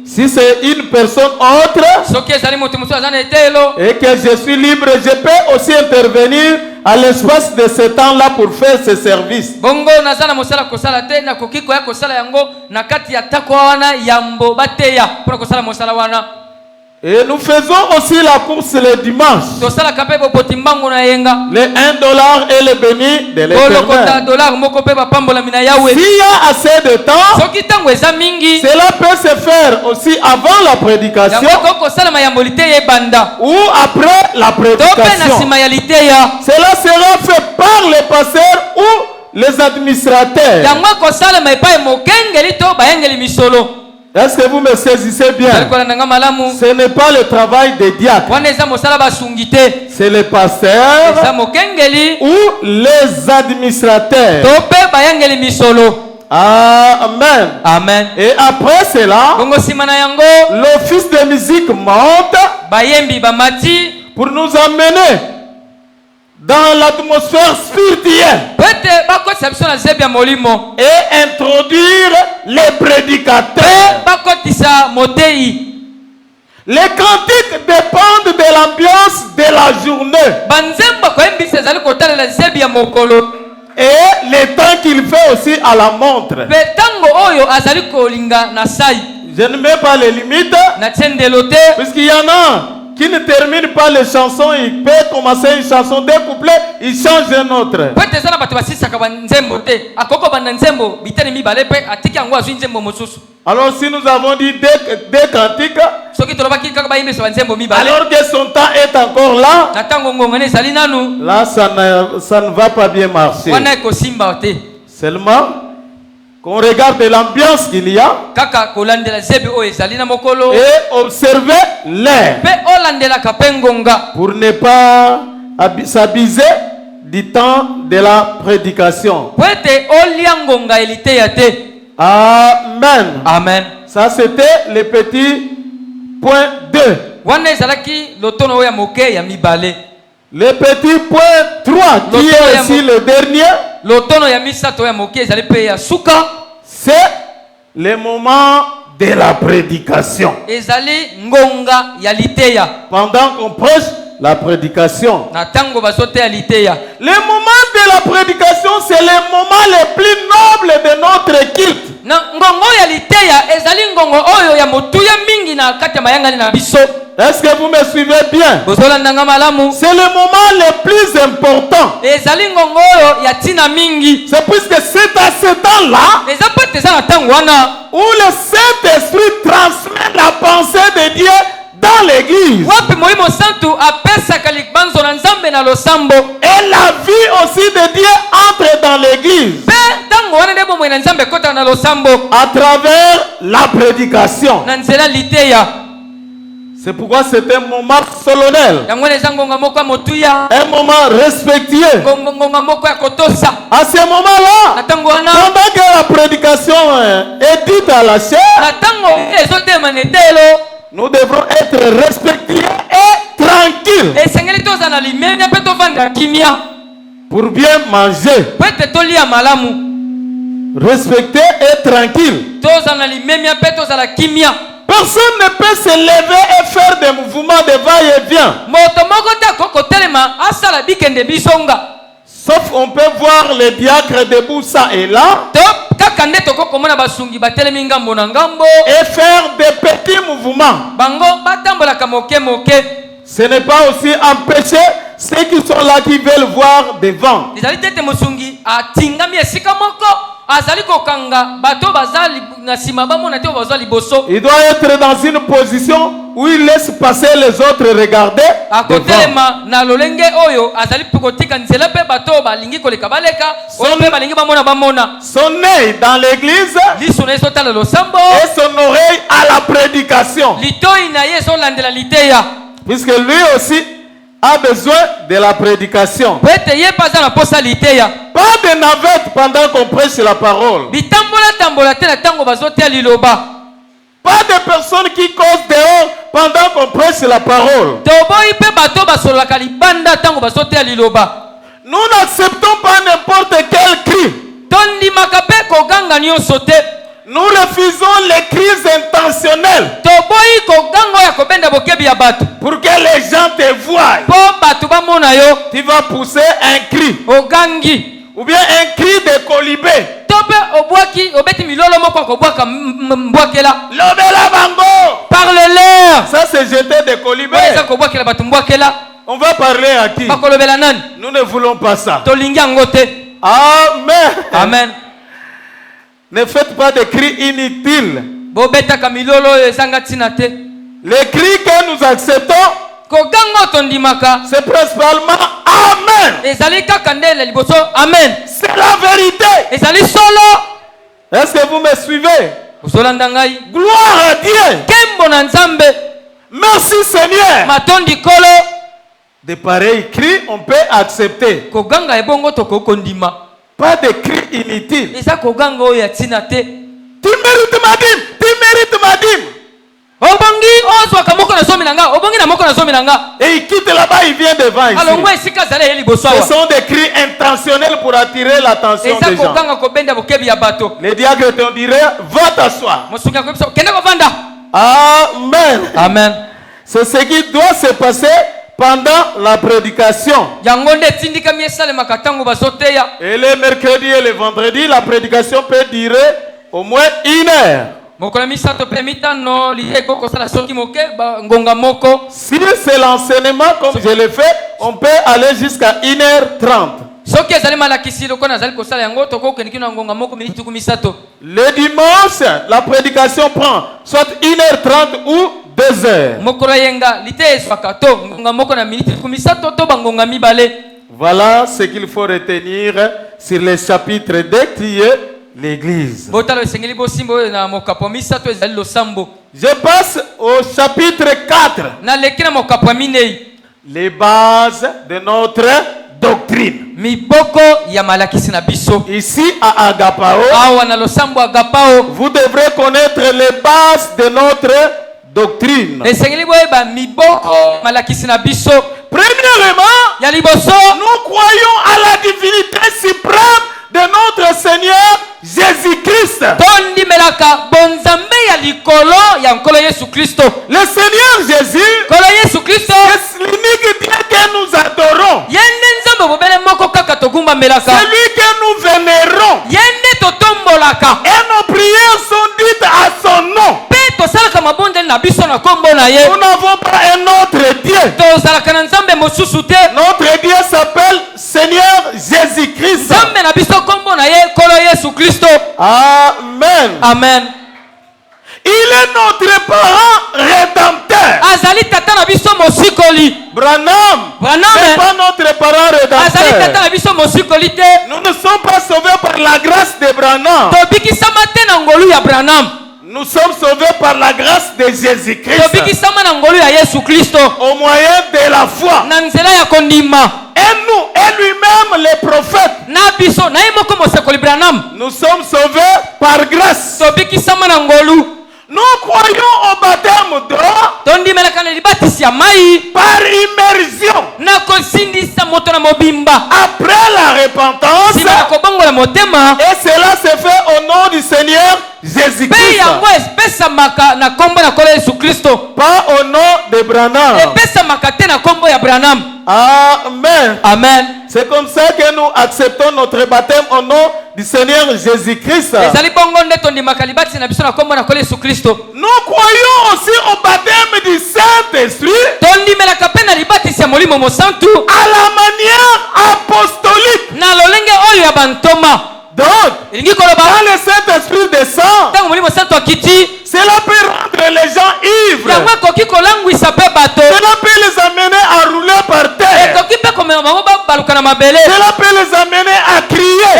Si c'est une personne autre et que je suis libre, je peux aussi intervenir à l'espace de ce temps-là pour faire ce service. Et nous faisons aussi la course le dimanche. Les $1 et le béni de l'Éternel. S'il y a assez de temps, cela peut se faire aussi avant la prédication ou après la prédication. Cela sera fait par les pasteurs ou les administrateurs. Est-ce que vous me saisissez bien? Ce n'est pas le travail des diacres. C'est les pasteurs ou les administrateurs. Amen. Amen. Et après cela, Bongo simana yango l'office de musique monte bayembi bamati pour nous amener dans l'atmosphère spirituelle pete bakotisa biso na zebi ya molimo et introduire les prédicateurs. bakotisa motei. Les cantiques dépendent de l'ambiance de la journée banzembo koyembisa ezali kotalela zebi ya mokolo et le temps qu'il fait aussi à la montre. mpe ntango oyo azali kolinga na sai Je ne mets pas les limites, na tiendelo te puisqu'il y en a qui ne terminent pas les chansons. Il peut commencer une chanson, deux couplets, il change un autre. po ete eza na bato basisaka banzembo te akoko banda nzembo biteni mibale mpe atiki yango azwi nzembo mosusu. Alors si nous avons dit deux cantiques, soki tolobaki kaka bayembisa banzembo mibale alors que son temps est encore là, na ntango ngongana ezali nanu là ça ne va pas bien marcher. wana ekosimba te. Seulement qu'on regarde l'ambiance qu'il y a kaka kolandela zebi oyo ezali na mokolo et observer l'air mpe olandelaka mpe ngonga pour ne pas s'abuser du temps de la prédication. po ete olia ngonga eliteya te. Amen. Amen. Ça c'était le petit point 2. wana ezalaki lotono oyo ya moke ya mibale. Le petit point 3 qui est aussi le dernier, lotono ya misato ya moke ezali mpe ya suka c'est le moment de la prédication. ezali ngonga ya liteya. Pendant qu'on prêche la prédication. na ntango bazoteya liteya Le moment de la prédication, c'est le moment le plus noble de notre culte. na ngongo ya liteya ezali ngongo oyo ya motuya mingi na kati ya mayangani na biso. Est-ce que vous me suivez bien? bozolandanga malamu C'est le moment le plus important. ezali ngongo oyo ya ntina mingi. C'est puisque c'est à ce temps-là eza mpo ete eza na ntango wana où le Saint-Esprit transmet la pensée de Dieu dans l'église. wapi molimo santu apesaka libanzo na nzambe na losambo Et la vie aussi de Dieu entre dans l'église mpe ntango wana nde bomoi na nzambe ekotaka na losambo à travers la prédication. na nzela liteya. C'est pourquoi c'est un moment solennel, yango wana eza ngonga moko ya motuya, un moment respectueux. ngonga moko ya kotosa. À ce moment-là, na ntango wana pendant que la prédication est dite à la chair, na ntango ezotema na etelo nous devrons être respectueux et tranquilles esengeli toza na limemia mpe tovanda kimia pour bien manger. po ete tolia malamu. Respecter et tranquille. toza na limemia mpe tozala kimia. Personne ne peut se lever et faire des mouvements de va-et-vient. moto moko te akoki kotelema asala bikende bisonga. Sauf on peut voir les diacres debout ça et là to kaka nde tokoki komona basungi batelemi ngambo na ngambo et faire des petits mouvements. bango batambolaka moke moke. Ce n'est pas aussi empêcher ceux qui sont là qui veulent voir devant. ezali te ete mosungi atingami esika moko azali kokanga bato baza na nsima bamona te oyo bazwa liboso. Il doit être dans une position où il laisse passer les autres regarder devant. akotelema na lolenge oyo azali kotika nzela mpe bato oyo balingi koleka baleka oyo mpe balingi bamona. Son œil dans l'église liso na ye ezotala losambo et son oreille à la prédication. litoi na ye ezolandela liteya. Puisque lui aussi a besoin de la prédication. po ete ye mpe aza na posa liteya. Pas de navette pendant qu'on prêche la parole. bitambola te na ntango bazoteya liloba. Pas de personnes qui causent dehors pendant qu'on prêche la parole. toboyi mpe bato basololaka libanda ntango bazoteya liloba. Nous n'acceptons pas n'importe quel cri. tondimaka mpe koganga nyonso te. Nous refusons les cris intentionnels toboyi koganga oyo ya kobenda bokebi ya bato pour que les gens te voient. mpo bato bamona yo Tu vas pousser un cri ogangi ou bien un cri de colibé. to mpe obwaki obeti milolo moko akobwaka mbwakela. Lobela bango. parle-leur Ça c'est jeter de colibé. oyo eza kobwakela bato mbwakela. On va parler à qui? bakolobela nani? Nous ne voulons pas ça. tolingi yango te. Amen. amen. Ne faites pas de cris inutiles. bobetaka milolo oyo ezanga ntina te. Les cris que nous acceptons, koganga oyo tondimaka c'est principalement Amen. ezali kaka nde la liboso amen. C'est la vérité. ezali solo. Est-ce que vous me suivez? ozolanda ngai. Gloire à Dieu. nkembo na nzambe. Merci Seigneur. matondi kolo. De pareils cris, on peut accepter. koganga ebongo tokoki kondima. Pas de cris inutiles. eza koganga oyo ya ntina te. Tu mérites ma dîme, tu mérites ma dîme. Obongi ozwaka moko na zomi na nga, obongi na moko na zomi na nga. Et il quitte là-bas, il vient devant ici. Alors moi esika zale ye liboso awa. Ce sont des cris intentionnels pour attirer l'attention eza des gens. koganga kobenda bokebi ya bato. Les diacres te diraient, va t'asseoir. Mosungi akobisa kende kovanda. Amen. Amen. C'est ce qui doit se passer pendant la prédication. Yango nde etindikami esalemaka ntango bazoteya. Et le mercredi et le vendredi, la prédication peut durer au moins 1 heure. Mokolo misato pe mitano liye ekokosala soki moke ngonga moko. Si c'est l'enseignement comme je l'ai fait, on peut aller jusqu'à 1h30. Soki ezali malakisi loko nazali kosala yango tokokende kino ngonga moko miniti tuku misato. Le dimanche, la prédication prend soit 1h30 ou 2 heures. Mokolo yenga lite eswaka to ngonga moko na miniti tuku misato to bangonga mibale. Voilà ce qu'il faut retenir sur les chapitres d'écrier l'église. Je passe au chapitre 4. Les bases de notre doctrine. Ici à Agapao, vous devrez connaître les bases de notre doctrine. Premièrement, nous croyons à la divinité suprême de notre Seigneur Jésus-Christ. Le Seigneur Jésus est l'unique Dieu que nous adorons. Celui que nous vénérons. Et nos prières sont dites à son nom. Nous n'avons pas un autre Dieu. Notre Dieu s'appelle Seigneur Jésus-Christ. Amen. Amen. Il est notre parent rédempteur. Branham n'est pas notre parent rédempteur. Nous ne sommes pas sauvés par la grâce de Branham. Nous sommes sauvés par la grâce de Jésus-Christ. Au moyen de la foi. Et nous, et lui-même, les prophètes. Nous sommes sauvés par grâce. Nous croyons au baptême d'eau par immersion. Après la repentance, et cela se fait au nom du Seigneur Jésus-Christ. Pas au nom de Branham. Amen. Amen. C'est comme ça que nous acceptons notre baptême au nom du Seigneur Jésus-Christ. Nous croyons aussi au baptême du Saint-Esprit à la manière apostolique. Donc, quand le Saint-Esprit descend, cela peut rendre les gens ivres. Cela peut les amener à rouler par terre. Cela peut les amener à crier.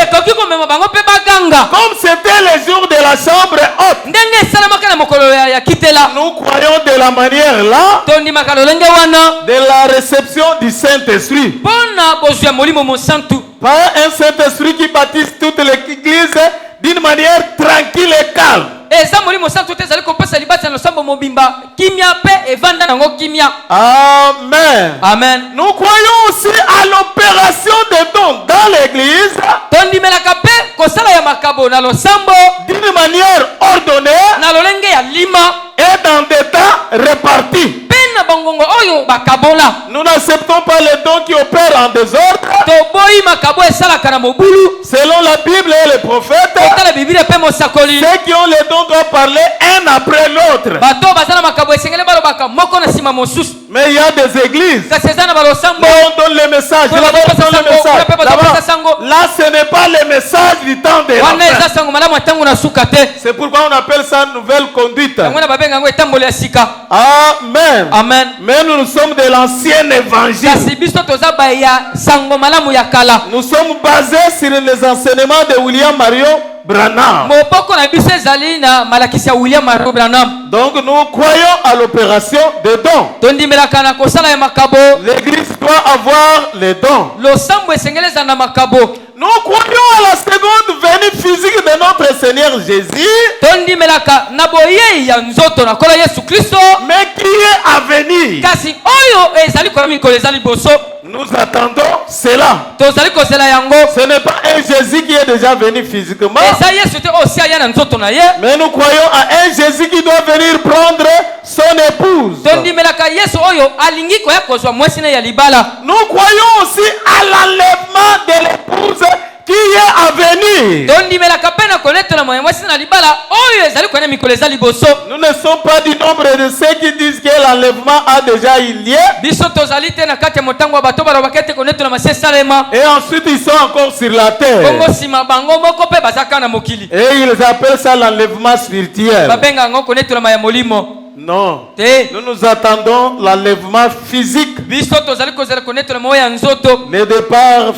Comme c'était les jours de la chambre haute. Nous croyons de la manière là de la réception du Saint-Esprit. Pas un Saint-Esprit qui baptise toute l'église d'une manière tranquille et calme. Amen. Amen. Nous croyons aussi à l'opération des dons dans l'église d'une manière ordonnée et dans des temps répartis. Nous n'acceptons pas les dons qui opèrent en désordre. Selon la Bible et les prophètes, ceux qui ont les dons doivent parler un après l'autre. Mais il y a des églises où on donne les messages. Là, ce n'est pas le message du temps de la fin. C'est pourquoi on appelle ça nouvelle conduite. Amen. Amen. Mais nous sommes de l'ancien évangile. Nous sommes basés sur les enseignements de William Marion Branham. mopoko na biso ezali na malakisi ya William Marion Branham. Donc nous croyons à l'opération des dons. Tondimelaka na kosala ya makabo. L'église doit avoir les dons. Losambo esengeleza na makabo. Nous croyons à la seconde venue physique de notre Seigneur Jésus. Tondimelaka na boyei ya nzoto na kola Yesu Kristo. Mais qui est à venir. Kasi oyo ezali kwa mikolo ezali boso. Nous attendons cela. Tozali kozela yango. Ce n'est pas un Jésus qui est déjà venu physiquement. Eza Yesu te osia ya na nzoto na ye. Mais nous croyons à un Jésus qui doit venir prendre son épouse. Tondimelaka Yesu oyo alingi koya kozwa mwasi na ya libala. Nous croyons aussi à l'enlèvement de l'épouse qui est à venir. Tondimelaka pena connaître na mwasi na libala oyo ezali kwa mikolo ezali boso. Nous ne sommes pas du nombre de ceux qui disent que l'enlèvement a déjà eu lieu. Biso tozali te na kati ya motango bato bala bakete connaître na masie salema. Et ensuite ils sont encore sur la terre. Bongo sima bango moko pe bazaka na mokili. Et ils appellent ça l'enlèvement spirituel. Babenga ngo connaître na maya molimo. Non. Te. Nous attendons l'enlèvement physique. Biso tozali kozela connaître na moya nzoto. Le départ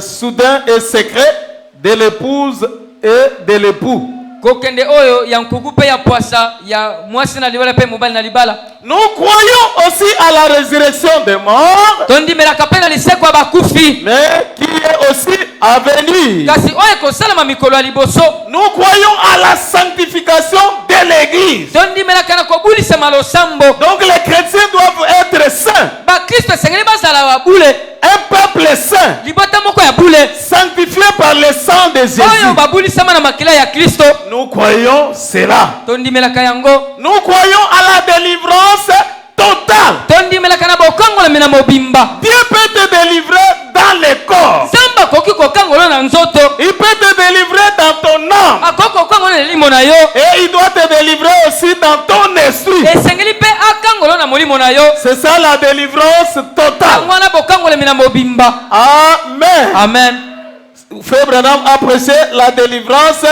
soudain et secret de l'épouse et de l'époux. Kokende oyo ya nkugu pe ya poisa ya mwasi na libala pe mobali na libala. Nous croyons aussi à la résurrection des morts. Tondimelaka pe na liseko ya bakufi. Mais qui est aussi à venir. Kasi oyo kosalama mikolo ya liboso. Nous croyons à la sanctification de l'église. Tondimelaka na kobulisa malosambo. Donc les chrétiens doivent être saints. Ba Kristo sengeli bazala babule. Un peuple saint. Libota moko ya bule. Sanctifié par le sang de Jésus. Oyo babulisama na makila ya Kristo. Nous croyons cela. Tondimelaka yango. Nous croyons à la délivrance totale. Tondimelaka na bokangola mina mobimba. Dieu peut te délivrer dans le corps. Zamba koki kokangola na nzoto. Il peut te délivrer dans ton âme. Akoko kokangola na limo na yo. Et il doit te délivrer aussi dans ton esprit. Esengeli pe akangola na molimo na yo. C'est ça la délivrance totale. Angwana bokangola mina mobimba. Amen. Amen. Frère Branham a prêché la délivrance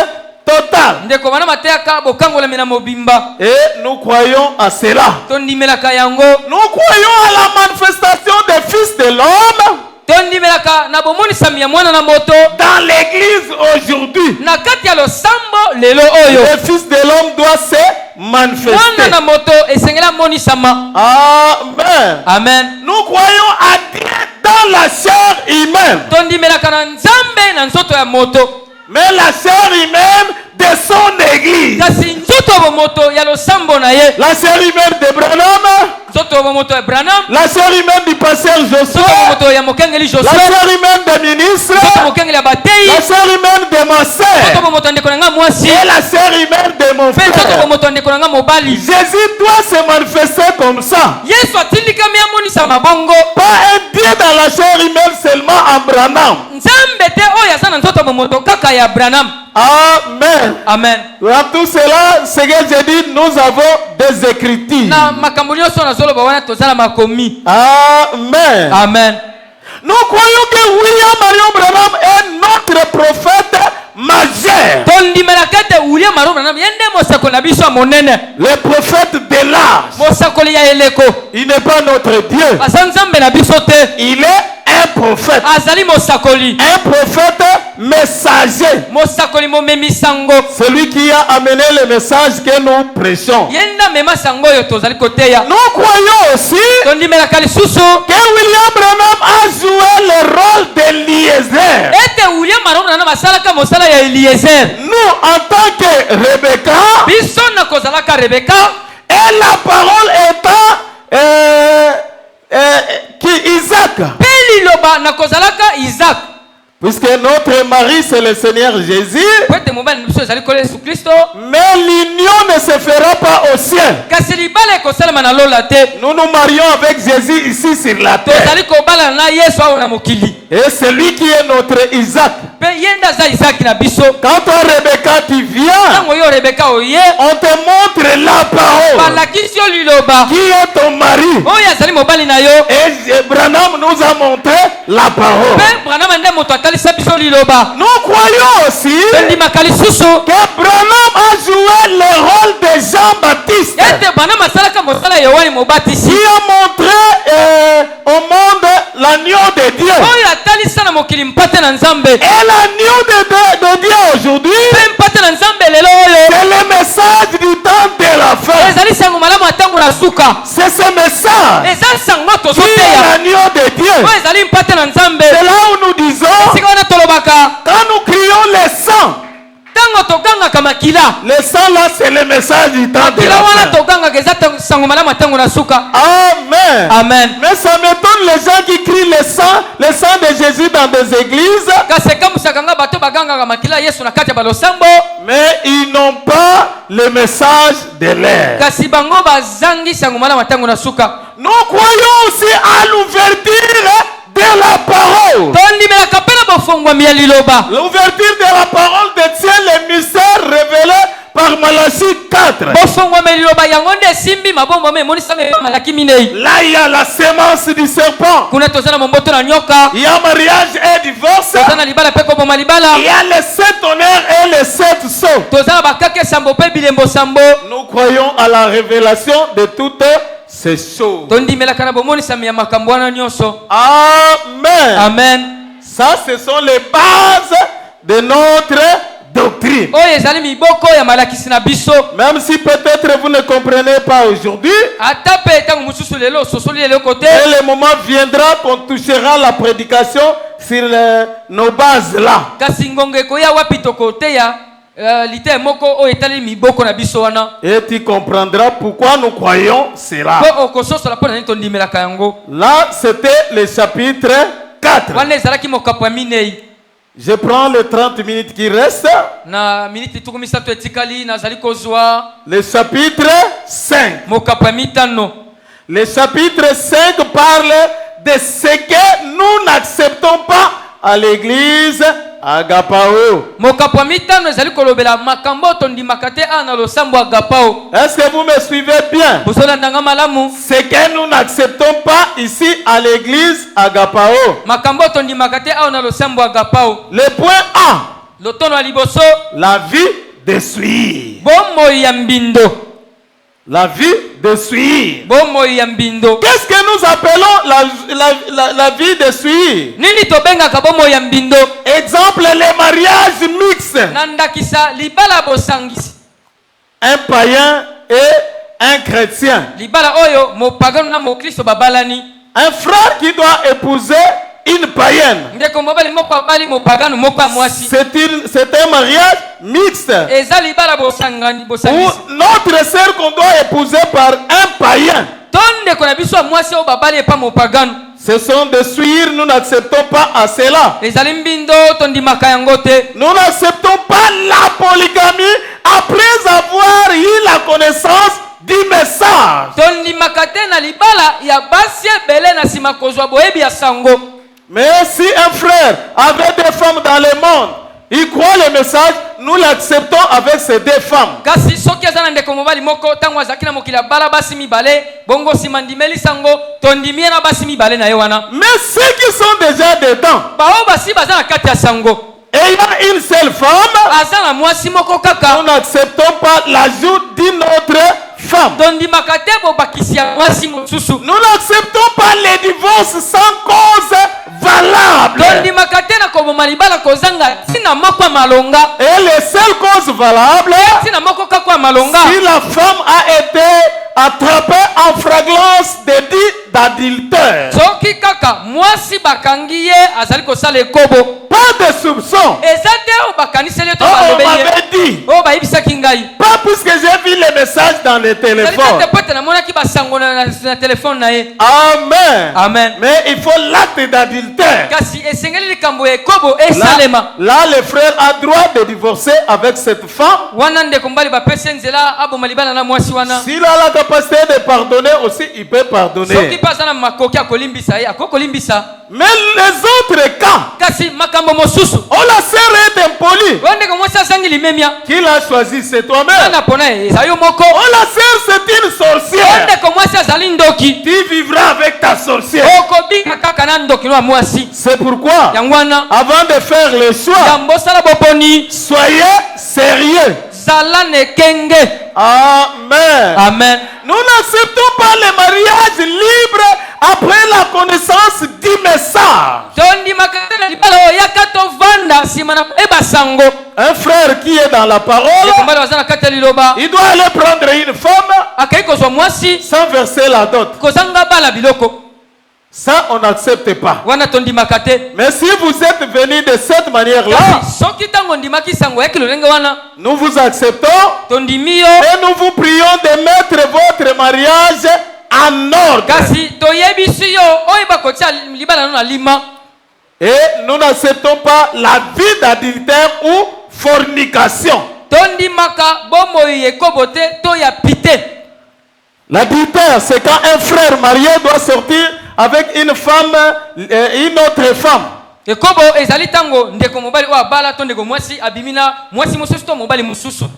totale. Ndeko bana mateka bokangola mina mobimba. Et nous croyons à cela. Tondimelaka yango. Nous croyons à la manifestation des fils de l'homme. Tondimelaka na bomonisa ya mwana na moto. Dans l'église aujourd'hui. Na kati ya losambo lelo oyo. Le fils de l'homme doit se manifester. Mwana na moto esengela monisama. Amen. Amen. Nous croyons à Dieu dans la chair humaine. Tondimelaka na nzambe na nzoto ya moto. Mais la chair humaine de son église. Kasi nzoto bo moto ya losambo na ye. La chair humaine de Branham. Nzoto bo moto ya Branham. La chair humaine du pasteur Josué. Nzoto bo moto ya mokengeli Josué. La chair humaine des ministres. Nzoto mokengeli ya batei. La chair humaine de ma sœur. Nzoto bo moto ndeko nga mwasi. Et la chair humaine de mon Pe nzoto bo frère. moto ndeko nga mobali. Jésus doit se manifester comme ça. Yesu atindika mi amonisa mabongo. Pas un Dieu dans la chair humaine seulement en Branham. Nzambe te oyo aza na nzoto bo moto kaka ya Branham. Amen. Amen. Dans tout cela, ce que j'ai dit, nous avons des écritures. Na makambo nyonso na zolo bawana tozala makomi. Amen. Amen. Nous croyons que William Marion Branham est notre prophète majeur. Tondimelaka te William Marion Branham yende mosakoli na biso monene. Le prophète de l'âge. Mosakoli ya eleko. Il n'est pas notre Dieu. Asa nzambe na biso te. Il est un prophète. Azali mosakoli. Un prophète messager. Mosakoli momemi sango. Celui qui a amené le message que nous prêchons. Yenda mema sango yo tozali koteya. Nous croyons aussi Tondimelaka lisusu. que William Branham a joué le rôle d'Eliezer. Ete William Marion Branham asalaka mosala ya Eliezer. Nous, en tant que Rebecca, Biso na kozalaka Rebecca. et la parole étant Isaac. Peli loba na kozalaka Isaac. Puisque notre mari c'est le Seigneur Jésus. Kwete mobali biso ezali kola Yesu Kristo. Mais l'union ne se fera pas au ciel. Kasi libala ekosalama na lola te. Nous nous marions avec Jésus ici sur la terre. Tozali kobala na Yesu awa na mokili. Et c'est lui qui est notre Isaac. Pe yenda za Isaac na biso. Quand toi Rebecca tu viens, Tango yo Rebecca oye. on te montre la parole. Balakisi yo liloba. Qui est ton mari? Oyo azali mobali na yo. Et Branham nous a montré la parole. Pe Branham nde moto atalisa biso liloba. Nous croyons aussi Tondimaka lisusu. que Branham a joué le rôle de Jean-Baptiste. Ete Branham asalaka mosala ya Yohani Mobatisi. Qui a montré au monde l'agneau de Dieu. Oyo atalisa na mokili mpate na Nzambe. Et l'agneau de Dieu aujourd'hui, Pe suka. C'est ce message Eza sango qui est tozoteya. l'agneau de Dieu. Oyo ezali mpate na Nzambe. C'est là où nous disons, Esika wana tolobaka. quand nous crions le sang, Tango togangaka makila. le sang là c'est le message du temps de Makila la wana fin. togangaka eza sango malamu tango na suka. Amen. Amen. Mais ça m'étonne les gens qui crient le sang de Jésus dans des églises, Kasi kamusaka nga bato bagangaka makila Yesu na kati ya balosambo. mais ils n'ont pas le message de l'air. Kasi bango bazangi sango malamu tango na suka. Nous croyons aussi à l'ouverture de la parole. Tondimelaka pena bofongwami ya liloba. L'ouverture de la parole détient les mystères révélés par Malachie 4. Bofongwami ya liloba yango nde simbi mabombo me monisanga malaki minei. Là, il y a la sémence du serpent. Kuna tozana momboto na nyoka. Il y a mariage et divorce. Tozana libala pe koboma libala. Il y a les 7 honneurs et les 7 sceaux. Tozana bakake sambo pe bilembo sambo. Nous croyons à la révélation de toutes ces choses. Tondimelaka na bomonisami ya makambo wana nyonso. Amen. Amen. Ça, ce sont les bases de notre doctrine. Oyo ezali miboko ya malakisi na biso. Même si peut-être vous ne comprenez pas aujourd'hui, Ata pe tango mususu lelo sosoli lelo kote. et le moment viendra qu'on touchera la prédication sur nos bases là. Kasi ngonge koya wapi tokoteya lite moko oyo etali miboko na biso wana. Et tu comprendras pourquoi nous croyons cela. Po okososola pona nini tondimelaka yango. Là, c'était le chapitre 4. Wana ezalaki mokapo ya minei. Je prends les 30 minutes qui restent. Na miniti tuku misato etikali nazali kozwa Le chapitre 5. mokapo ya mitano. Le chapitre 5 parle de ce que nous n'acceptons pas à l'église Agapao. Mokapo ya mitano ezali kolobela makambo tondimaka te ana losambo agapao. Est-ce que vous me suivez bien? Bozolandanga malamu. Ce que nous n'acceptons pas ici à l'église Agapao. Makambo tondimaka te ana losambo agapao. Le point A, Lotono ya liboso la vie de suivre. bomoi ya mbindo. La vie de suivre. Bomoi ya mbindo. Qu'est-ce que nous appelons la vie de suivre? Nini tobengaka bomoi ya mbindo? Exemple, les mariages mixtes. Nandakisa libala bosangisi. Un païen et un chrétien. Libala oyo mopagano na mokristo babalani. Un frère qui doit épouser une païenne. Ndeko mobali moko abali mopagano moko ya mwasi. C'est un mariage mixte. Eza libala bosangani Ou bosangisi. notre sœur qu'on doit épouser par un païen. Tonde kona biso ya mwasi oyo babali epa mopagano. Ce sont des suirs, nous n'acceptons pas à cela. Ezali mbindo tondimaka yango te. Nous n'acceptons pas la polygamie après avoir eu la connaissance du message. Tondimaka te na libala ya basi ebele na nsima kozwa boyebi ya sango. Mais si un frère avait des femmes dans le monde, il croit le message, nous l'acceptons avec ces deux femmes. Kasi soki aza na ndeko mobali moko tango azalaki na mokili ya bala basi mibale bongo nsima ndimeli sango tondimie na basi mibale na ye wana. Mais ceux qui sont déjà dedans, Bao basi baza na kati ya sango. ayant une seule femme, Aza na mwasi moko kaka. nous n'acceptons pas l'ajout d'une autre femme. Tondimaka te bobakisi ya mwasi mosusu. Nous n'acceptons pas les divorces sans cause valable. Tondimaka te na koboma libala kozanga tina moko ya malonga. Et les seules causes valables, Tina moko kako ya malonga. si la femme a été attrapée en flagrance délit d'adultère. Soki kaka mwasi bakangi ye azali kosala ekobo. Pas de soupçon. Eza te oyo bakaniseli yo to Oh, on balobeli ye. m'avait dit. Oyo bayebisaki ngai. Pas puisque j'ai vu les messages dans le téléphone. Pote namonaki basango na telefone na ye. Amen. Amen. Mais il faut l'acte d'adultère. Kasi esengeli likambo ya ekobo esalema. Là, le frère a droit de divorcer avec cette femme. Wana ndeko mbali bapesi nzela aboma libala na mwasi wana. S'il a la capacité de pardonner aussi, il peut Soki pardonner. paza na makoki akolimbisa ye akokolimbisa. Mais les autres cas, Kasi makambo mosusu. oh la sœur est impolie. Wandeko mwasi azangi limemia. Qui l'a choisi? C'est toi-même. Ana pona ye eza yo moko. Oh la sœur, c'est une sorcière. Wandeko mwasi azali ndoki. Tu vivras avec ta sorcière. Okobika kaka na ndoki no mwasi. C'est pourquoi, Yango wana avant de faire le choix, yambo sala boponi. soyez sérieux. Zala nekenge. Amen. Amen. Nous n'acceptons pas le mariage libre après la connaissance du message. Tondi makatela libala oyaka to vanda simana ebasa sango. Un frère qui est dans la parole, il doit aller prendre une femme sans verser la dot. Ça, on n'accepte pas. Mais si vous êtes venu de cette manière-là, nous vous acceptons et nous vous prions de mettre votre mariage en ordre. Et nous n'acceptons pas la vie d'adultère ou fornication. L'adultère, c'est quand un frère marié doit sortir avec une femme, une autre femme.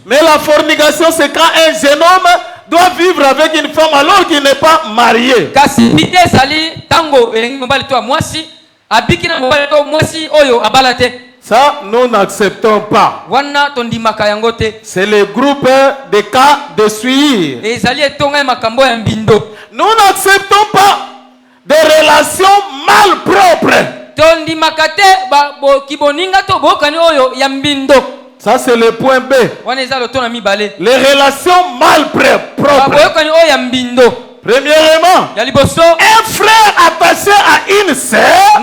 Mais la fornication, c'est quand un jeune homme doit vivre avec une femme alors qu'il n'est pas marié. Ça, nous n'acceptons pas. C'est le groupe de cas de suivre. Nous n'acceptons pas des relations malpropres. Ça, c'est le point B. Les relations malpropres. Premièrement, un frère attaché à une sœur,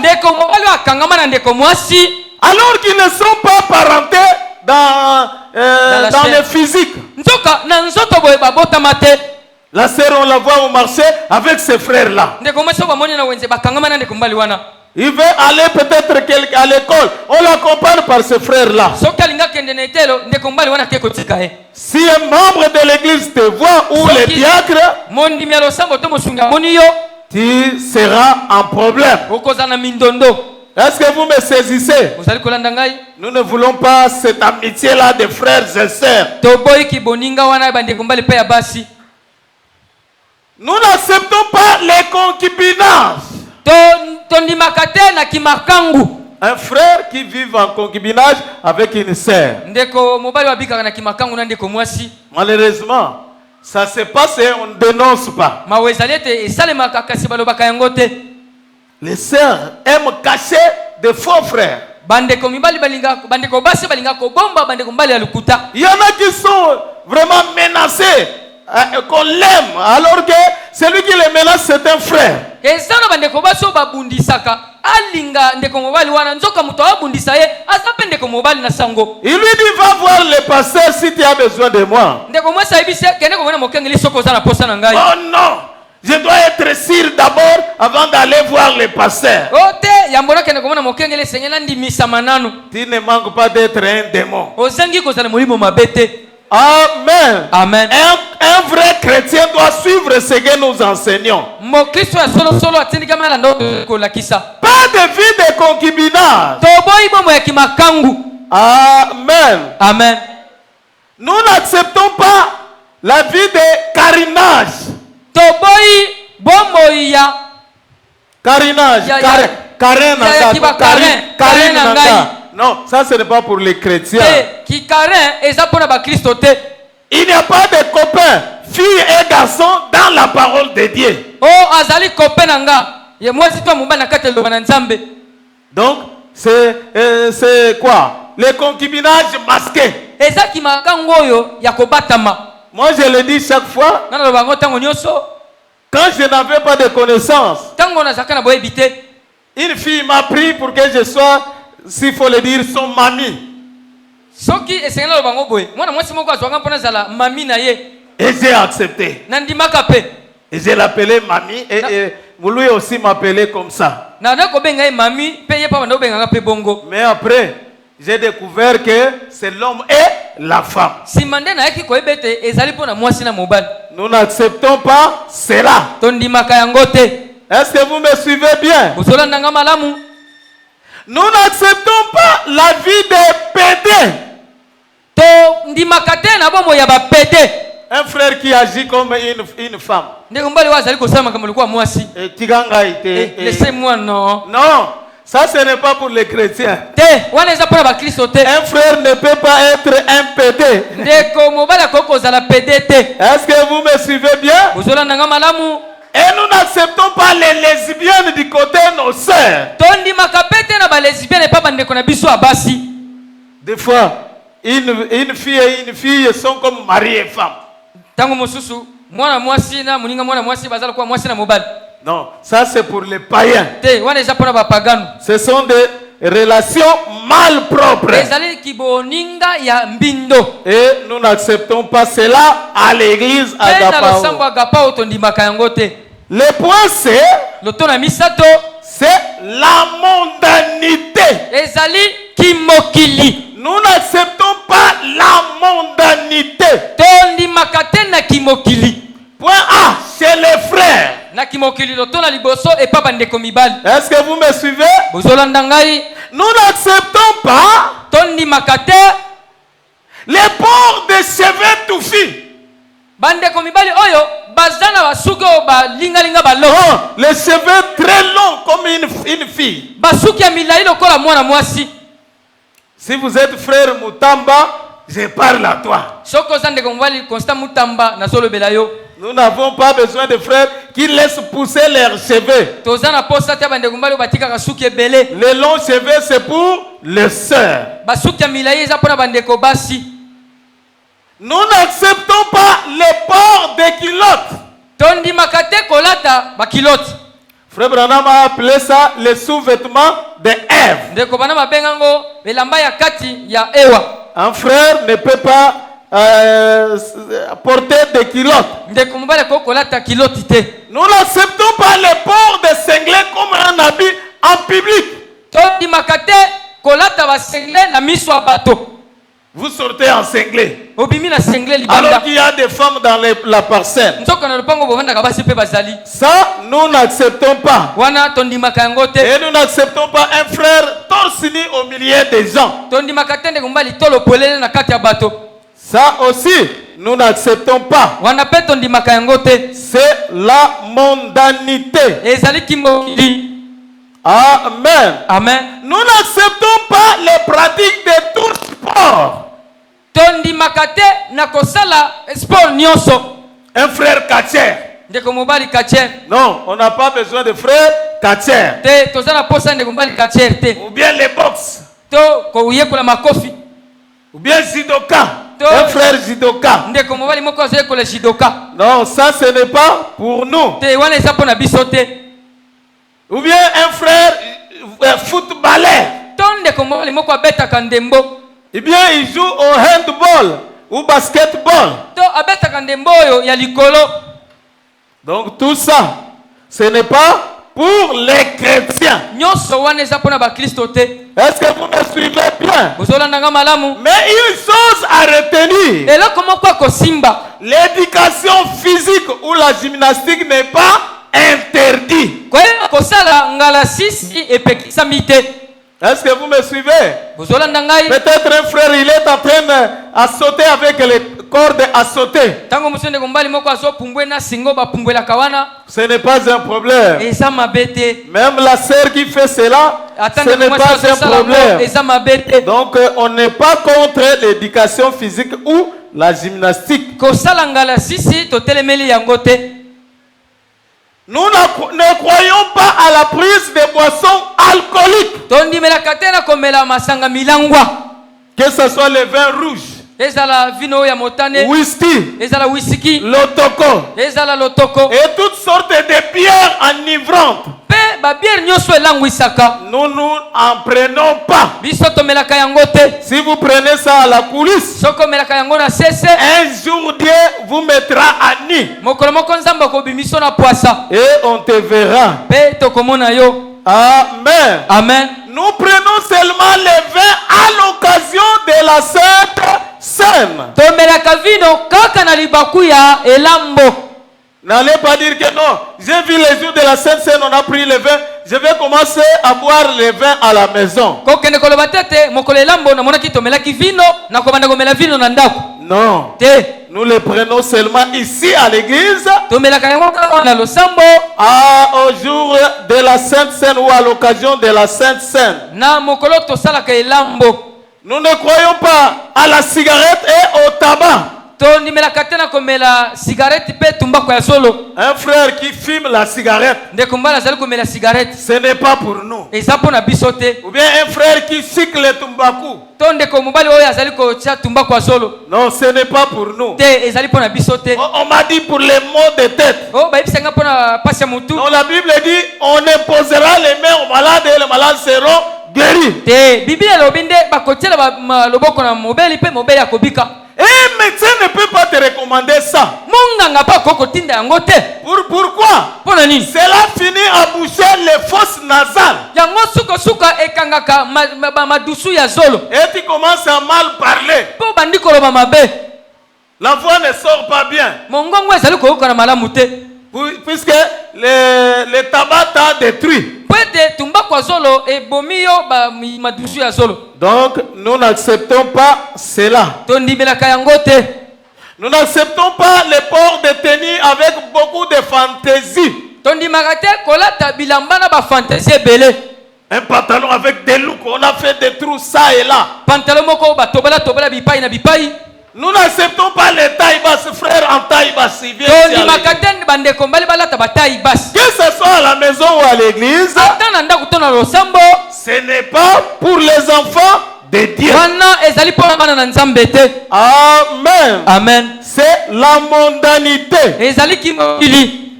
alors qu'ils ne sont pas parentés dans le physique. La sœur, on la voit au marché avec ses frères-là. Il veut aller peut-être à l'école. On l'accompagne par ses frères-là. Si un membre de l'église te voit ou le diacre, tu seras en problème. Est-ce que vous me saisissez? Nous ne voulons pas cette amitié-là de frères et sœurs. Nous n'acceptons pas les concubinages. Un frère qui vit en concubinage avec une sœur. Malheureusement, ça se passe et on ne dénonce pas. Les sœurs aiment cacher de faux frères. Il y en a qui sont vraiment menacés, qu'on l'aime, alors que celui qui les menace, c'est un frère. Il lui dit, va voir le pasteur si tu as besoin de moi. Oh non, je dois être sûr d'abord avant d'aller voir le pasteur. Tu ne manques pas d'être un démon. Amen. Amen. Un vrai chrétien doit suivre ce que nous enseignons. Pas de vie de concubinage. Amen. Amen. Nous n'acceptons pas la vie de carinage. Non, ça ce n'est pas pour les chrétiens. Il n'y a pas de copains, filles et garçons dans la parole de Dieu. Donc, c'est quoi? Le concubinage masqué. Moi, je le dis chaque fois. Quand je n'avais pas de connaissances, une fille m'a pris pour que je sois, s'il faut le dire, son mamie. Et j'ai accepté. Et je l'appelais mamie et lui aussi m'appelait comme ça. Mais après, j'ai découvert que c'est l'homme et la femme. Nous n'acceptons pas cela. Est-ce que vous me suivez bien? Nous n'acceptons pas la vie des pédés. Un frère qui agit comme une femme. Laissez-moi, non. Non, ça ce n'est pas pour les chrétiens. Un frère ne peut pas être un pédé. Est-ce que vous me suivez bien? Et nous n'acceptons pas les lesbiennes du côté de nos sœurs. Des fois, une fille et une fille sont comme mari et femme. Tango mosusu mwana mwasi na muninga mwana mwasi bazala kwa mwasi na mobali. Non, ça c'est pour les païens. Te wana eza pona ba pagano. Ce sont des relations malpropres. Ezali kiboninga ya mbindo. Et nous n'acceptons pas cela à l'église Agapao. Le point c'est, c'est la mondanité. Ezali kimokili. Nous n'acceptons pas la mondanité. Tondi makate na kimokili. Point A, chez les frères. Na kimokili lotona liboso et papa ndeko mibali. Est-ce que vous me suivez? Bozolanda ngai. Nous n'acceptons pas Tondi makate les bords de cheveux touffus. Bandeko mibali oyo bazana basuki o balinga linga balo. Oh, les cheveux très longs comme une fille. Basuki ya milai lokola mwana mwasi. Si vous êtes frère Mutamba, je parle à toi. Soko zandeko mibali Constant Mutamba na solo belayo. Nous n'avons pas besoin de frères qui laissent pousser leurs cheveux. Tozana posa te bandeko mibali batika kasuki ebele. Les longs cheveux c'est pour les sœurs. Basuki ya milai eza pona bandeko basi. Nous n'acceptons pas les ports des culottes. Tondi makate kolata bakilote. Frère Branham a appelé ça les sous-vêtements de Ève. Ndeko bana babengango belamba ya kati ya Ewa. Un frère ne peut pas porter des culottes. Ndeko mobali ko kolata kiloti te. Nous n'acceptons pas les ports de cinglés comme un habit en public. Tondi makate kolata ba sengle na miso ya bato. Vous sortez en cinglé. Obimi na sengle libanda. Alors qu'il y a des femmes dans la parcelle. Nzoka na lupango bovanda ka basi pe bazali. Ça, nous n'acceptons pas. Wana tondi makango te. Et nous n'acceptons pas un frère torse nu au milieu des gens. Tondi makate ndeko mbali tolo polele na kati ya bato. Ça aussi, nous n'acceptons pas. Wana pe tondi makango te. C'est la mondanité. Ezali kimokili. Amen. Amen. Nous n'acceptons pas les pratiques de tout sport. Tondi makate na kosala sport nyonso. Un frère catcher. Ndeko mobali catcher. Non, on n'a pas besoin de frères catcher. Te tozana posa ndeko mobali catcher te. Ou bien les box. To ko yekola makofi. Ou bien judoka. Un frère judoka. Ndeko mobali moko azekola judoka. Non, ça ce n'est pas pour nous. Te wana eza pona biso te. Ou bien un frère footballeur. Tonde ko mobali moko abetaka ndembo. Eh bien, il joue au handball ou basketball. To abetaka ndembo oyo ya likolo. Donc tout ça, ce n'est pas pour les chrétiens. Nyonso wana eza pona ba Kristo te. Est-ce que vous me suivez bien? Bozolanda nga malamu. Mais une chose à retenir. Eloko moko kosimba. L'éducation physique ou la gymnastique n'est pas interdite. Kwa hiyo kosala ngala sisi epekisami te. Est-ce que vous me suivez? Peut-être un frère, il est en train de sauter avec les cordes à sauter. Ce n'est pas un problème. Même la sœur qui fait cela, ce n'est pas un problème. Donc on n'est pas contre l'éducation physique ou la gymnastique. Nous ne croyons pas à la prise de boissons alcooliques. Que ce soit le vin rouge, whisky, lotoko, et toutes sortes de bières enivrantes. Nous en prenons pas. Si vous prenez ça à la coulisse, un jour Dieu vous mettra à nu. Et on te verra. Amen. Amen. Nous prenons seulement le vin à l'occasion de la Sainte Seine. N'allez pas dire que non, j'ai vu les jours de la Sainte Seine, on a pris le vin, je vais commencer à boire le vin à la maison. Non, nous le prenons seulement ici à l'église, au jour de la Sainte Seine ou à l'occasion de la Sainte Seine. Nous ne croyons pas à la cigarette et au tabac. tondimelaka te na komela cigarette mpe tumbako ya solo. Un frère qui fume la cigarette, ndeko mobali azali komela cigarette, ce n'est pas pour nous. eza mpo na biso te. Ou bien un frère qui cycle le tumbaku, to ndeko mobali oyo azali kotia tumbako ya solo, non, ce n'est pas pour nous. te ezali mpo na biso te. On m'a dit pour les maux de tête. o bayebisanga mpo na pasi ya motu. Donc la Bible dit on imposera les mains aux malades et les malades seront guéris. te biblia elobi nde bakotiela loboko na mobeli mpe mobeli akobika. Un médecin ne peut pas te recommander ça. monganga mpe akoki kotinda yango te. Pourquoi? mpo na nini? Cela finit à boucher les fosses nasales. yango suka ekangaka madusu ya zolo. Et tu commences à mal parler. mpo bandi koloba mabe. La voix ne sort pas bien. mongongo ezali koyoka na malamu te. Puisque le tabac t'a détruit. po ete tumbako ya zolo ebomi yo madusu ya zolo. Donc nous n'acceptons pas cela. tondibelaka yango te. Nous n'acceptons pas le port de tenue avec beaucoup de fantaisie. tondimaka te kolata bilamba na bafantasi ebele. Un pantalon avec des looks, on a fait des trous ça et là. pantalon moko batobola bipai na bipai. Nous n'acceptons pas les tailles basses, frères en taille basse. tondimaka te bandeko mbali balata batai basi. Que ce soit à la maison ou à l'église, ata na ndako to na losambo, ce n'est pas pour les enfants de Dieu. wana ezali mpo na bana na nzambe te. Amen. amen. C'est la mondanité. ezali kimokili.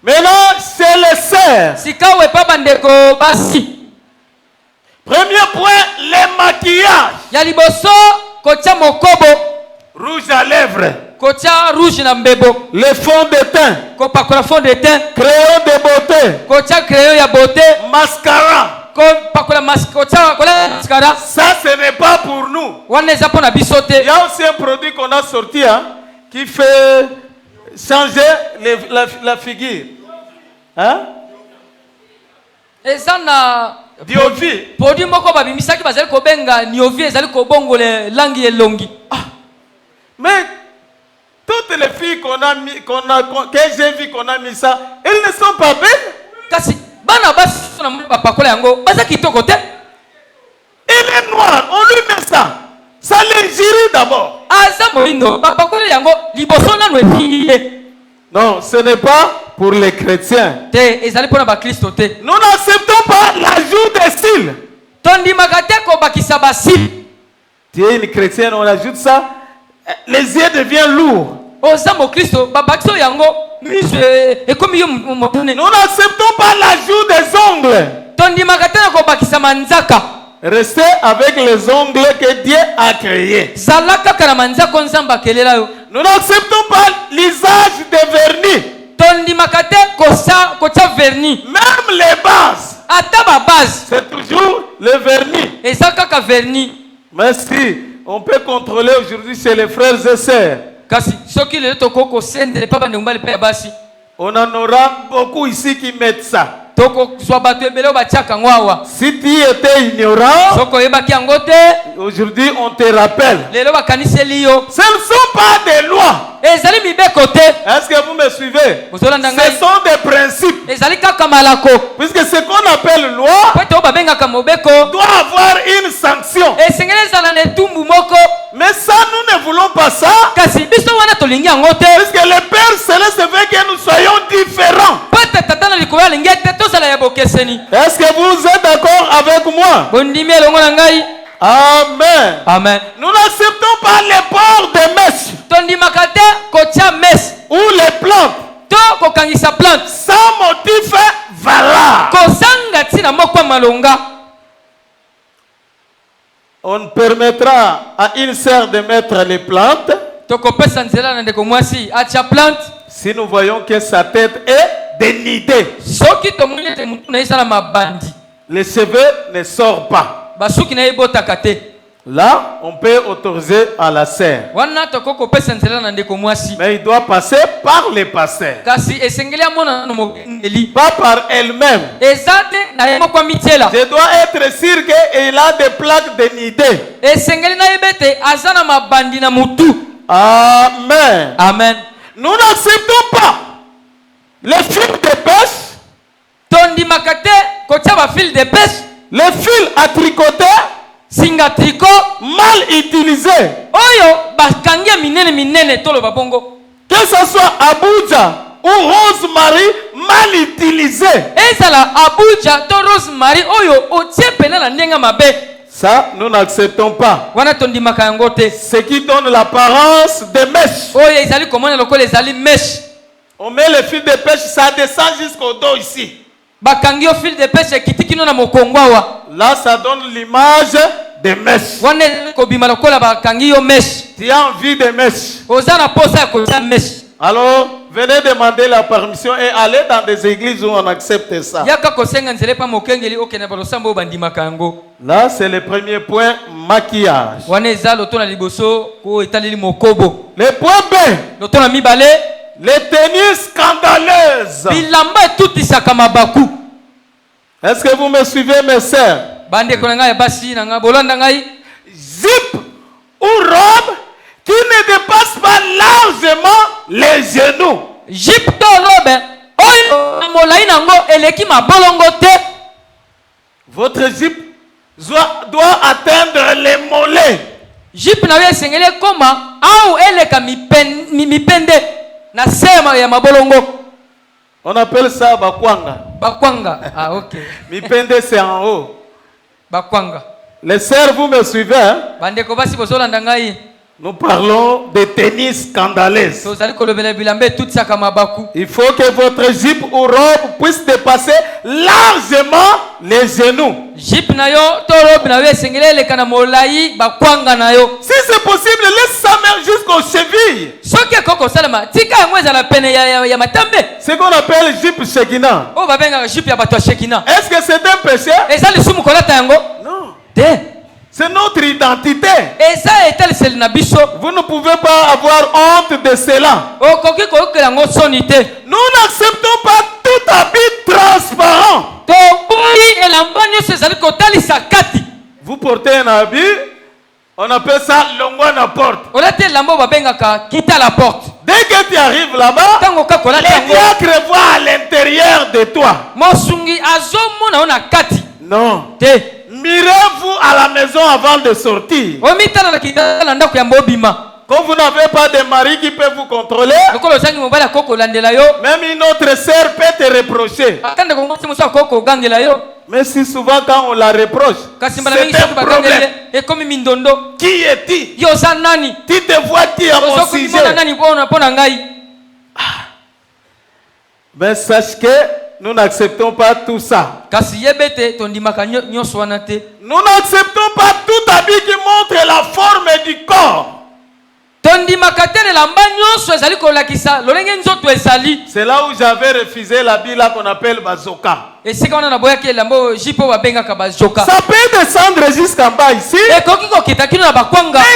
Maintenant, c'est les sœurs. sika wepa bandeko basi. Premier point, les maquillages. ya liboso kotia mokobo, Rouge à lèvres, kotia rouge na mbebo, le fond de teint, kopakola fond de teint, crayon de beauté, kotia crayon ya beauté, mascara. kopakola kotia mascara. Ça, ce n'est pas pour nous. wana eza mpo na biso Il te. y a aussi un produit qu'on a sorti qui fait changer la figure. Hein? eza na Diovi. produit moko babimisaki bazali kobenga niovi, ezali kobongola langi elongi. Mais toutes les filles que j'ai vu qu'on a mis ça, elles ne sont pas belles. kasi bana basi na bapakola yango baza kitoko te. Il est noir, on lui met ça. Ça l'injurie d'abord. aza moindo bapakola yango liboso nano efiye. Non, ce n'est pas pour les chrétiens. te ezali mpo na bakristo te. Nous n'acceptons pas l'ajout des cils. tondimaka te kobakisa basili. Tu es une chrétienne, on ajoute ça, les yeux deviennent lourds. oza mokristo babakisa yango miso ekomi yo motune. Nous n'acceptons pas l'ajout des ongles. tondimaka te na kobakisa manzaka. Restez avec les ongles que Dieu a créés. zala kaka na manzaka nzambe akelela yo. Nous n'acceptons pas l'usage des vernis. tondimaka te kotia verni. Même les bases, ata babase c'est toujours le vernis. eza kaka verni. Mais si on peut contrôler aujourd'hui chez les frères et sœurs, kasi soki lelo tokoki kosendele mpa bandeko mbali mpe ya basi, on en aura beaucoup ici qui mettent ça. tokozwa bato ebele oyo batiaka yango awa. Si tu étais ignorant, soki oyebaki yango te, aujourd'hui on te rappelle. lelo bakaniseli yo. Ce ne sont pas des lois. ezali mibeko te. Est-ce que vous me suivez? ozolanda Ce ngai. sont des principes. ezali kaka malako. Puisque ce qu'on appelle loi po ete oyo babengaka mobeko doit avoir une sanction. esengeli ezala na etumbu moko. Mais ça, nous ne voulons pas ça. kasi biso wana tolingi yango te. Puisque le Père Céleste veut que nous soyons différents. po ete tata na likolo alingi ete tozala ya bokeseni. Est-ce que vous êtes d'accord avec moi? bondimi elongo na ngai. Amen. amen. Nous n'acceptons pas les ports de mèches tondimaka te kotia mese ou les plantes to kokangisa plante sans motif valable. kozanga ntina moko ya malonga. On permettra à une sœur de mettre les plantes tokopesa nzela na ndeko mwasi atia plante si nous voyons que sa tête est dénudée. soki tomoni ete motu na ye esala mabandi, Les cheveux ne sortent pas. basuki na ye ebotaka te. Là, on peut autoriser à la sœur. wana tokoki kopesa nzela na ndeko mwasi. Mais il doit passer par les pasteurs. kasi esengeli amona na mokengeli Pas par elle-même. eza te na ye moko amitiela. Je dois être sûr qu'il a des plaques dénudées. esengeli na yeba ete aza na mabandi na mutu. Amen. amen. Nous n'acceptons pas les fils de pêche, tondimaka te kotia bafile de pêche, les fils à tricoter singa triko mal utilisés. oyo bakangia minene minene tolo babongo. Que ce soit Abuja ou Rosemary mal utilisé. Ezala Abuja to Rosemary oyo otie pena na ndenga mabe. Ça, nous n'acceptons pas. Wana tondimaka yango te. Ce qui donne l'apparence de mèche. Oyo ezali komona lokola ezali mèche. On met le fil de pêche, ça descend jusqu'au dos ici. Bakangi o fil de pêche kitikino na mokongwawa. Là, ça donne l'image de mèche. Wana kobima lokola bakangi yo mèche. Tu as envie de mèche. Ozana posa ya koza mèche. Alors, venez demander la permission et allez dans des églises où on accepte ça. Yaka kosenga nzele pa mokengeli okena balosambo obandimaka yango. Là, c'est le premier point, maquillage. Wana eza lotona liboso ko etaleli mokobo. Le point B, Lotona mibale. les tenues scandaleuses. Bilamba etutisaka mabaku. Est-ce que vous me suivez, mes sœurs? Bande ko nanga ya basi nanga bolanda ngai. Zip ou robe qui ne dépasse pas largement les genoux. Jip to robe oyo molai nango eleki mabolongo te. Votre zip doit atteindre les mollets. Jip na yo esengeli koma au eleka mipende na sema ya mabolongo. On appelle ça bakwanga. Bakwanga. Ah ok. Mipende c'est en haut. Bakwanga. Les sœurs, vous me suivez, hein? Bande ko basi bozolanda ngai. Nous parlons de tenues scandaleuses. Il faut que votre jupe ou robe puisse dépasser largement les genoux. Si c'est possible, laisse sa main jusqu'aux chevilles. C'est qu'on appelle jupe shekina. Est-ce que c'est un péché? Non. C'est notre identité. Vous ne pouvez pas avoir honte de cela. Nous n'acceptons pas tout habit transparent. Vous portez un habit, on appelle ça longwana porte. Dès que tu arrives là-bas, les diacres voient à l'intérieur de toi. Non. Mirez-vous à la maison avant de sortir. Quand vous n'avez pas de mari qui peut vous contrôler, même une autre sœur peut te reprocher. Mais si souvent quand on la reproche, c'est un problème. Qui es-tu? Tu te vois qui à mon sujet? Mais sache que nous n'acceptons pas tout ça. Nous n'acceptons pas tout habit qui montre la forme du corps. C'est là où j'avais refusé l'habit là qu'on appelle bazoka. Ça peut descendre jusqu'en bas ici. Mais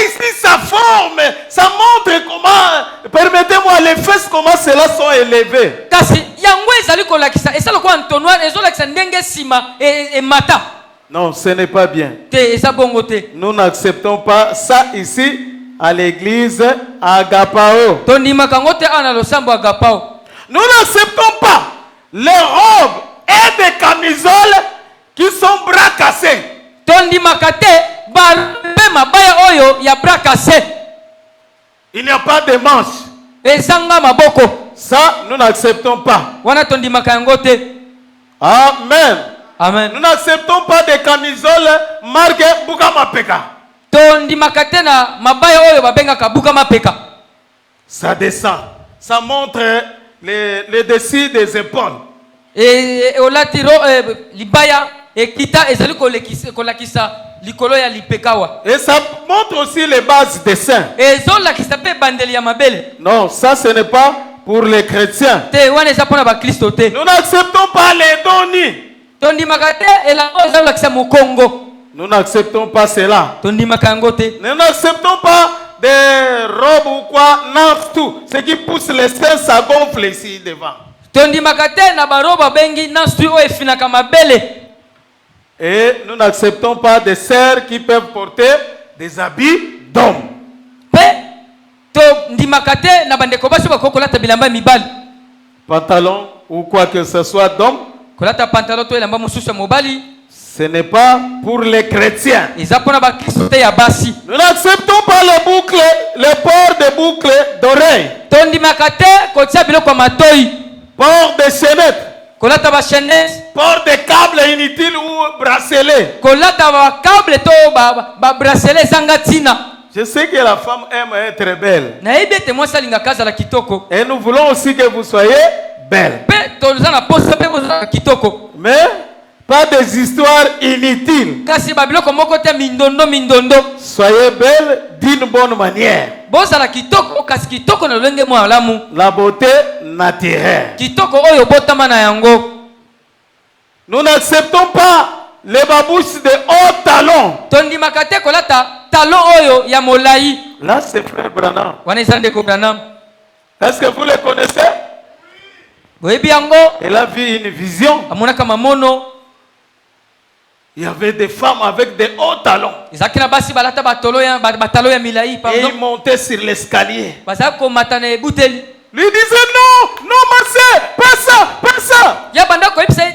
ici ça forme, ça montre comment, permettez-moi, les fesses comment cela sont élevées. Non, ce n'est pas bien. Nous n'acceptons pas ça ici à l'église Agapao. Nous n'acceptons pas les robes et des camisoles qui sont bras cassés. Il n'y a pas de manches. Ça, nous n'acceptons pas. Amen. Amen. Nous n'acceptons pas des camisoles marquées Bukamapeka. Ça descend. Ça montre le dessus des épaules. Et ça montre aussi les bases des seins. Non, ça ce n'est pas pour les chrétiens. Nous n'acceptons pas les dons. Nous n'acceptons pas cela. Nous n'acceptons pas des robes ou quoi, non, tout. Ce qui pousse les seins, ça gonfle ici devant. Et nous n'acceptons pas des sœurs qui peuvent porter des habits d'hommes. Pantalon ou quoi que ce soit d'homme. Ce n'est pas pour les chrétiens. eza mpona bakristo te ya basi. Nous n'acceptons pas le port de boucles d'oreilles, Tondimaka te kotia biloko ya matoi, port de chaînettes, kolata bachenese, port de câbles inutiles ou bracelets. kolata bakable to babrasele ezanga ntina. Je sais que la femme aime être belle. nayebi ete mwasi alingaka azala kitoko, Et nous voulons aussi que vous soyez belle. mpe toza na poso mpe bozalaka kitoko, Mais pas des histoires inutiles. kasi babiloko moko te mindondo. Soyez belle d'une bonne manière. Bozala kitoko, kasi kitoko na lolenge malamu, La beauté naturelle. kitoko oyo botama na yango. Nous n'acceptons pas les babouches de haut talon. Tondimaka te kolata talon oyo ya molai. Là, c'est frère Branham. Wana eza ndeko Branham. Est-ce que vous le connaissez? Boyebi yango, Elle a vu une vision. amonaka mamono, Il y avait des femmes avec des hauts talons. ezalaki na basi balata batalo ya milai, Et pardon. ils montaient sur l'escalier. Bazalaki komata na ebuteli. Lui disait non, non, Marcel, pas ça. Ya banda koyebisa ye,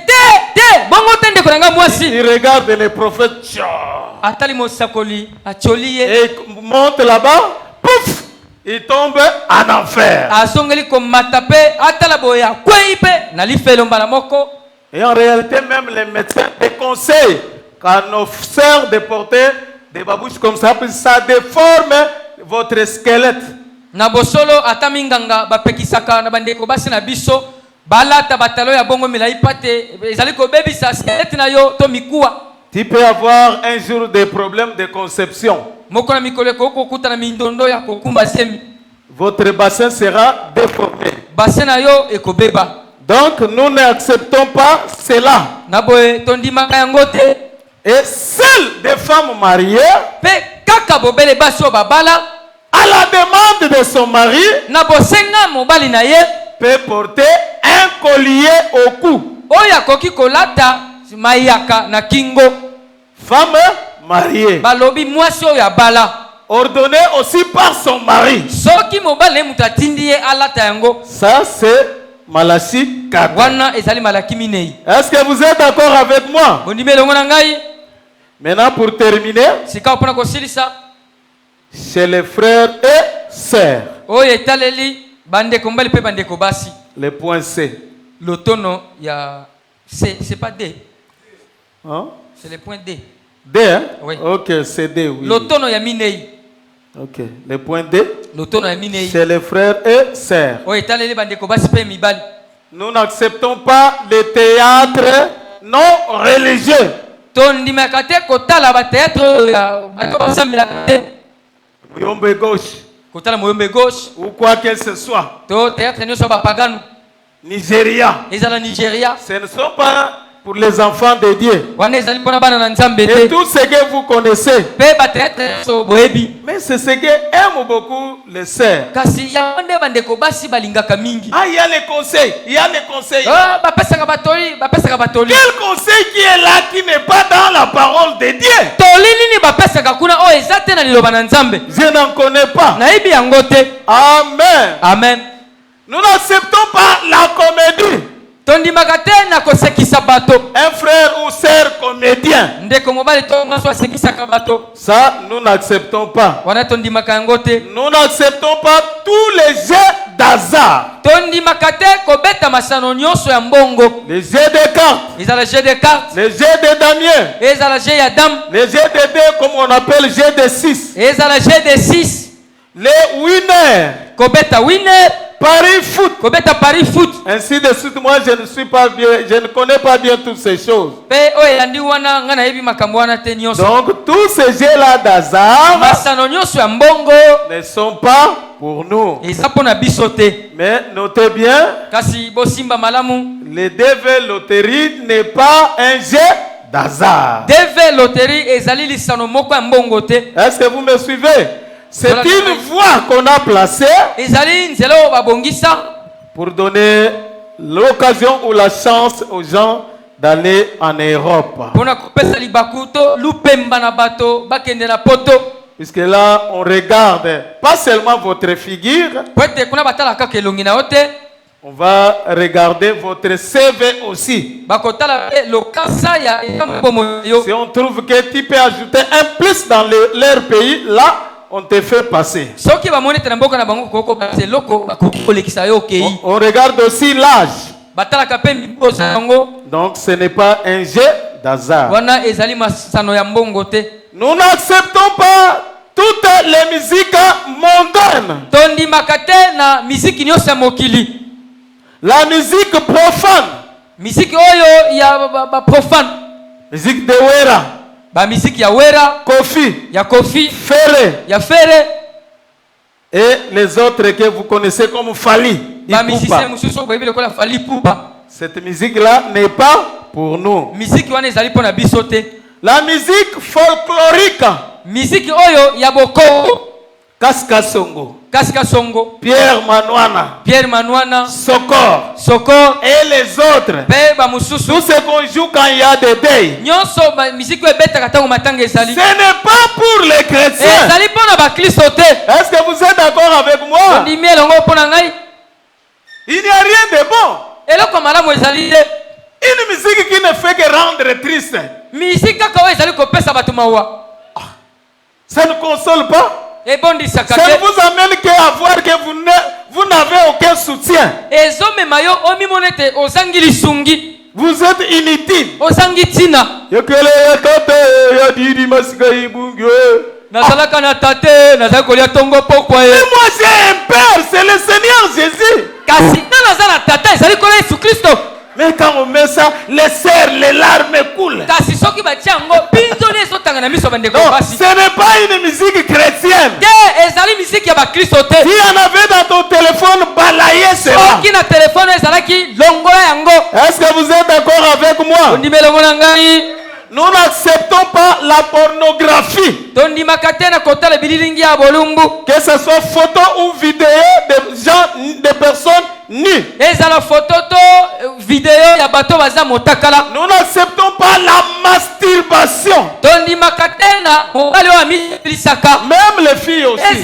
te bongo te ndeko na nga mwasi. Il regarde les prophètes. Tcha. Atali mosakoli acholi ye, Et il monte là-bas. Pouf! Il tombe en enfer. asongeli komata pe atala boye akwei pe na lifelo mbala moko. Et en réalité, même les médecins déconseillent à nos sœurs de porter des babouches comme ça, parce que ça déforme votre squelette. Na bosolo ata minganga bapekisaka na bandeko basi na biso balata batalo ya bongo milai pate ezali kobebisa skeleti na yo to mikuwa. Tu peux avoir un jour des problèmes de conception. Moko na mikolo kokuta na mindondo ya kokumba semi. Votre bassin sera déformé. Bassin na yo ekobeba. Donc, nous n'acceptons pas cela. Na boye tondimaka yango te. Et seules des femmes mariées, Pe kaka bobele basi o babala à la demande de son mari, na bosenga mobali na ye peut porter un collier au cou. oyo akoki kolata mayaka na kingo. Femme mariée, Balobi mwasi oyo abala ordonnée aussi par son mari. soki mobali na ye mutu atindi ye alata yango. Ça, c'est Malachie 4. Wana ezali malaki minei. Est-ce que vous êtes d'accord avec moi? Bondimi elongo na ngai. Maintenant, pour terminer, Sika opona kosilisa chez les frères et sœurs, oyo etaleli bandeko mbali pe bandeko basi. le point C. Lotono ya c'est pas D, Hein? c'est le point D. D, hein? Oui. Ok, c'est D, oui. Lotono ya minei. Ok, le point D. Lotono ya minei. Chez les frères et sœurs. Oyo etaleli bandeko basi pe mibali. Nous n'acceptons pas le théâtre non religieux. Tondimaka te kotala ba théâtre ya bato basambelaka te. Muyombe gauche, Kotala moyombe gauche ou quoi que ce soit. to théâtre nyonso bapagano Nigeria. ezala Nigeria. Ce ne sont pas pour les enfants de Dieu. Wana ezali mpona bana na Nzambe Et te. tout ce que vous connaissez. Pe ba théâtre nyonso boyebi. Mais c'est ce que aiment beaucoup les sœurs. Kasi yango nde bandeko basi balingaka mingi. Ah, il y a les conseils. Il y a les conseils. Ah, bapesaka batoli, bapesaka batoli. Quel conseil qui est là qui n'est pas dans la parole de Dieu? Toli nini bapesaka kuna oyo eza te na liloba na Nzambe. Je n'en connais pas. Nayebi yango te. Amen. Amen. Nous n'acceptons pas la comédie. Tondimaka te na kosekisa bato. Un frère ou sœur comédien. Ndeko mobali to ngaso asekisaka bato. Ça, nous n'acceptons pas. Wana tondimaka yango te. Nous n'acceptons pas tous les jeux d'hasard. Tondimaka te kobeta masano nyonso ya mbongo. Les jeux de cartes, Ezala jeu de cartes. les jeux de damier, Ezala jeu ya dame. les jeux de dés comme on appelle jeux de 6, Ezala jeu de 6. les winners, Kobeta winner. paris foot, Kobeta Paris foot. ainsi de suite. Moi, je ne suis pas bien, je ne connais pas bien toutes ces choses. Pe oyo yandi wana nga nayebi makambo wana te nyonso. Donc, tous ces jeux-là d'hasard Masano nyonso ya mbongo ne sont pas pour nous. eza mpona biso te. Mais notez bien, Kasi bosimba malamu. le DV loterie n'est pas un jeu d'hasard. DV loterie ezali lisano moko ya mbongo te. Est-ce que vous me suivez? C'est une voie qu'on a placée Ezali nzela oyo babongisa pour donner l'occasion ou la chance aux gens d'aller en Europe. mpona kopesa libaku to lupemba na bato bakende na poto. Puisque là, on regarde pas seulement votre figure, Po ete kuna batala kaka elongi na yo te, On va regarder votre CV aussi. Si on trouve que tu peux ajouter un plus dans leur pays, là, on te fait passer. On regarde aussi l'âge. Donc ce n'est pas un jeu d'hasard. Nous n'acceptons pas toutes les musiques mondaines. La musique profane. Musique de Wera. Kofi. Ferré. Et les autres que vous connaissez comme Fali. Cette musique-là n'est pas pour nous. La musique folklorique. Kaskasongo. Pierre Manouana. Sokor. Et les autres. Tout ce qu'on joue quand il y a des deuils. Ce n'est pas pour les chrétiens. Est-ce que vous êtes d'accord avec moi? Il n'y a rien de bon. Une musique qui ne fait que rendre triste. Ça ne console pas. Ça ne vous amène qu'à voir que vous n'avez aucun soutien. Vous êtes inutile. Et moi j'ai un père, c'est le Seigneur Jésus. Mais quand on met ça, les sœurs, les larmes coulent. Non, ce n'est pas une musique chrétienne. Si y en avait dans ton téléphone, balayez cela. Est-ce que vous êtes d'accord avec moi? Nous n'acceptons pas la pornographie. Que ce soit photo ou vidéo de personnes nues. Nous n'acceptons pas la masturbation. Même les filles aussi. Un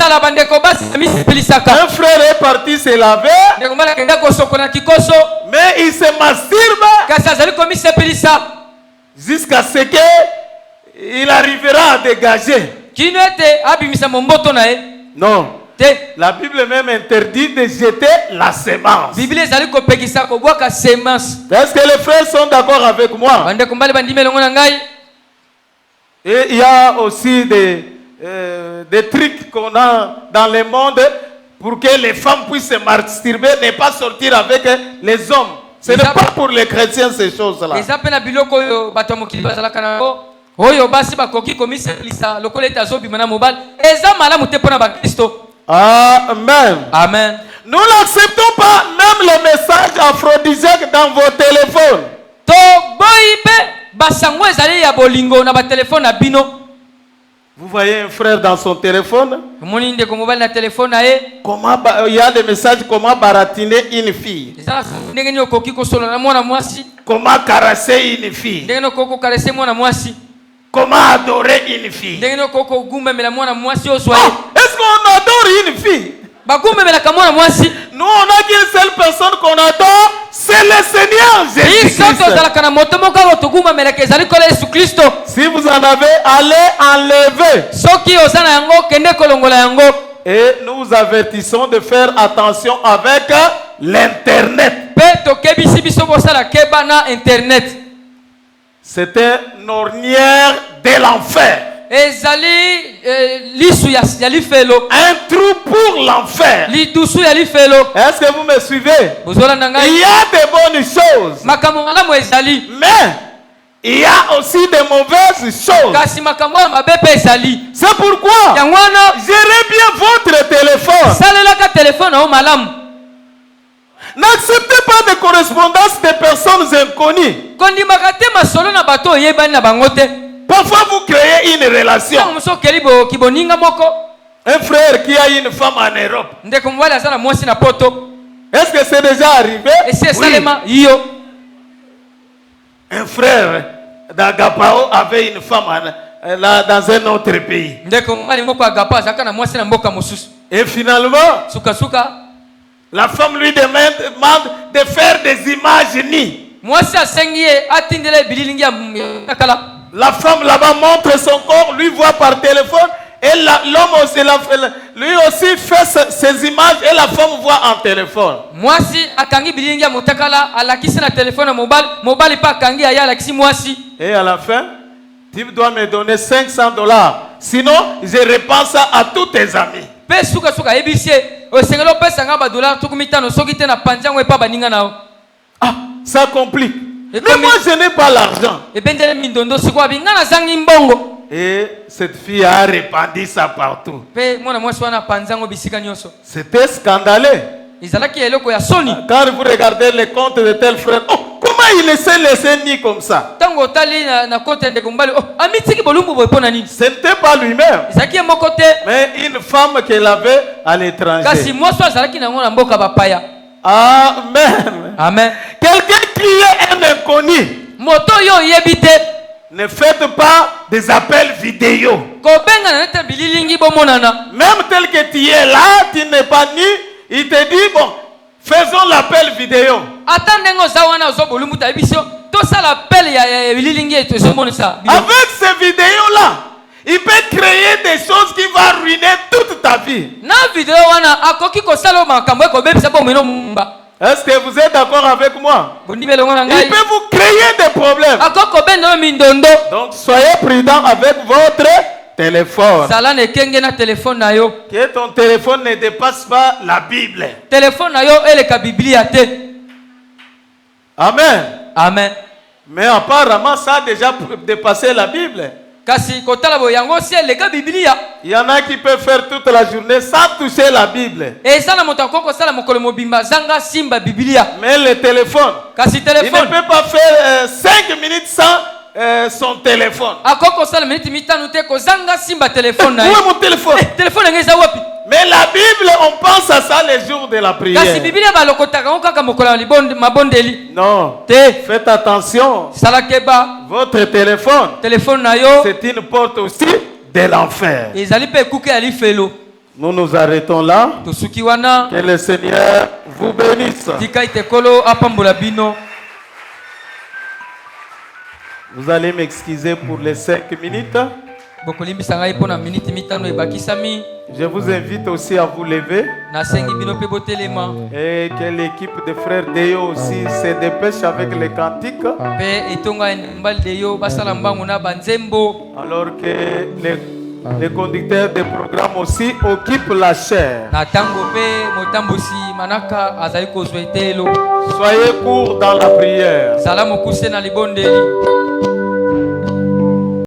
frère est parti se laver, mais il se masturbe jusqu'à ce qu'il arrivera à dégager. Non. La Bible même interdit de jeter la semence. Est-ce que les frères sont d'accord avec moi? Et il y a aussi des trucs qu'on a dans le monde pour que les femmes puissent se masturber, ne pas sortir avec les hommes. Ce n'est pas pour les chrétiens ces choses-là. Amen. Nous n'acceptons pas même les messages aphrodisiaques dans vos téléphones. Vous voyez un frère dans son téléphone. Comment il y a des messages comment baratiner une fille. Comment caresser une fille. Comment adorer une fille. Est-ce qu'on adore une fille? Nous on a qu'une seule personne qu'on adore, c'est le Seigneur Jésus-Christ. Si vous en avez, allez enlever. Et nous vous avertissons de faire attention avec l'internet. C'est une ornière de l'enfer. Un trou pour l'enfer. Est-ce que vous me suivez? Il y a de bonnes choses, mais il y a aussi de mauvaises choses. C'est pourquoi gérez bien votre téléphone. N'acceptez pas de correspondance de personnes inconnues. Parfois vous créez une relation. Un frère qui a une femme en Europe. Est-ce que c'est déjà arrivé? Oui. Un frère d'Agapao avait une femme là, dans un autre pays. Et finalement, La femme lui demande de faire des images nies. La femme là-bas montre son corps, lui voit par téléphone. Et l'homme aussi, lui aussi fait ces images et la femme voit en téléphone. Et à la fin, tu dois me donner $500. Sinon, je répands ça à tous tes amis. Ah, ça complique. Mais moi, je n'ai pas l'argent. Et cette fille a répandu ça partout. C'était scandaleux. Quand vous regardez les comptes de tel frère, oh, comment il s'est laissé nier comme ça? Ce n'était pas lui-même, mais une femme qu'elle avait à l'étranger. Amen. Amen. Quelqu'un criait un inconnu. Ne faites pas des appels vidéo. Même tel que tu es là, tu n'es pas ni, il te dit, bon, faisons l'appel vidéo. Avec ces vidéos-là, il peut créer des choses qui vont ruiner toute ta vie. Est-ce que vous êtes d'accord avec moi? Il peut vous créer des problèmes. Donc soyez prudent avec votre téléphone. Que ton téléphone ne dépasse pas la Bible. Amen. Amen. Mais apparemment ça a déjà dépassé la Bible. Il y en a qui peuvent faire toute la journée sans toucher la Bible. Mais le téléphone, il ne peut pas faire 5 minutes sans son téléphone. Où est mon téléphone? Mais la Bible, on pense à ça les jours de la prière. Non, faites attention. Votre téléphone, c'est une porte aussi de l'enfer. Nous nous arrêtons là. Que le Seigneur vous bénisse. Vous allez m'excuser pour les 5 minutes. Je vous invite aussi à vous lever. Et que l'équipe de frères Déo aussi se dépêche avec les cantiques. Alors que les conducteurs des programmes aussi occupent la chair. Soyez courts dans la prière.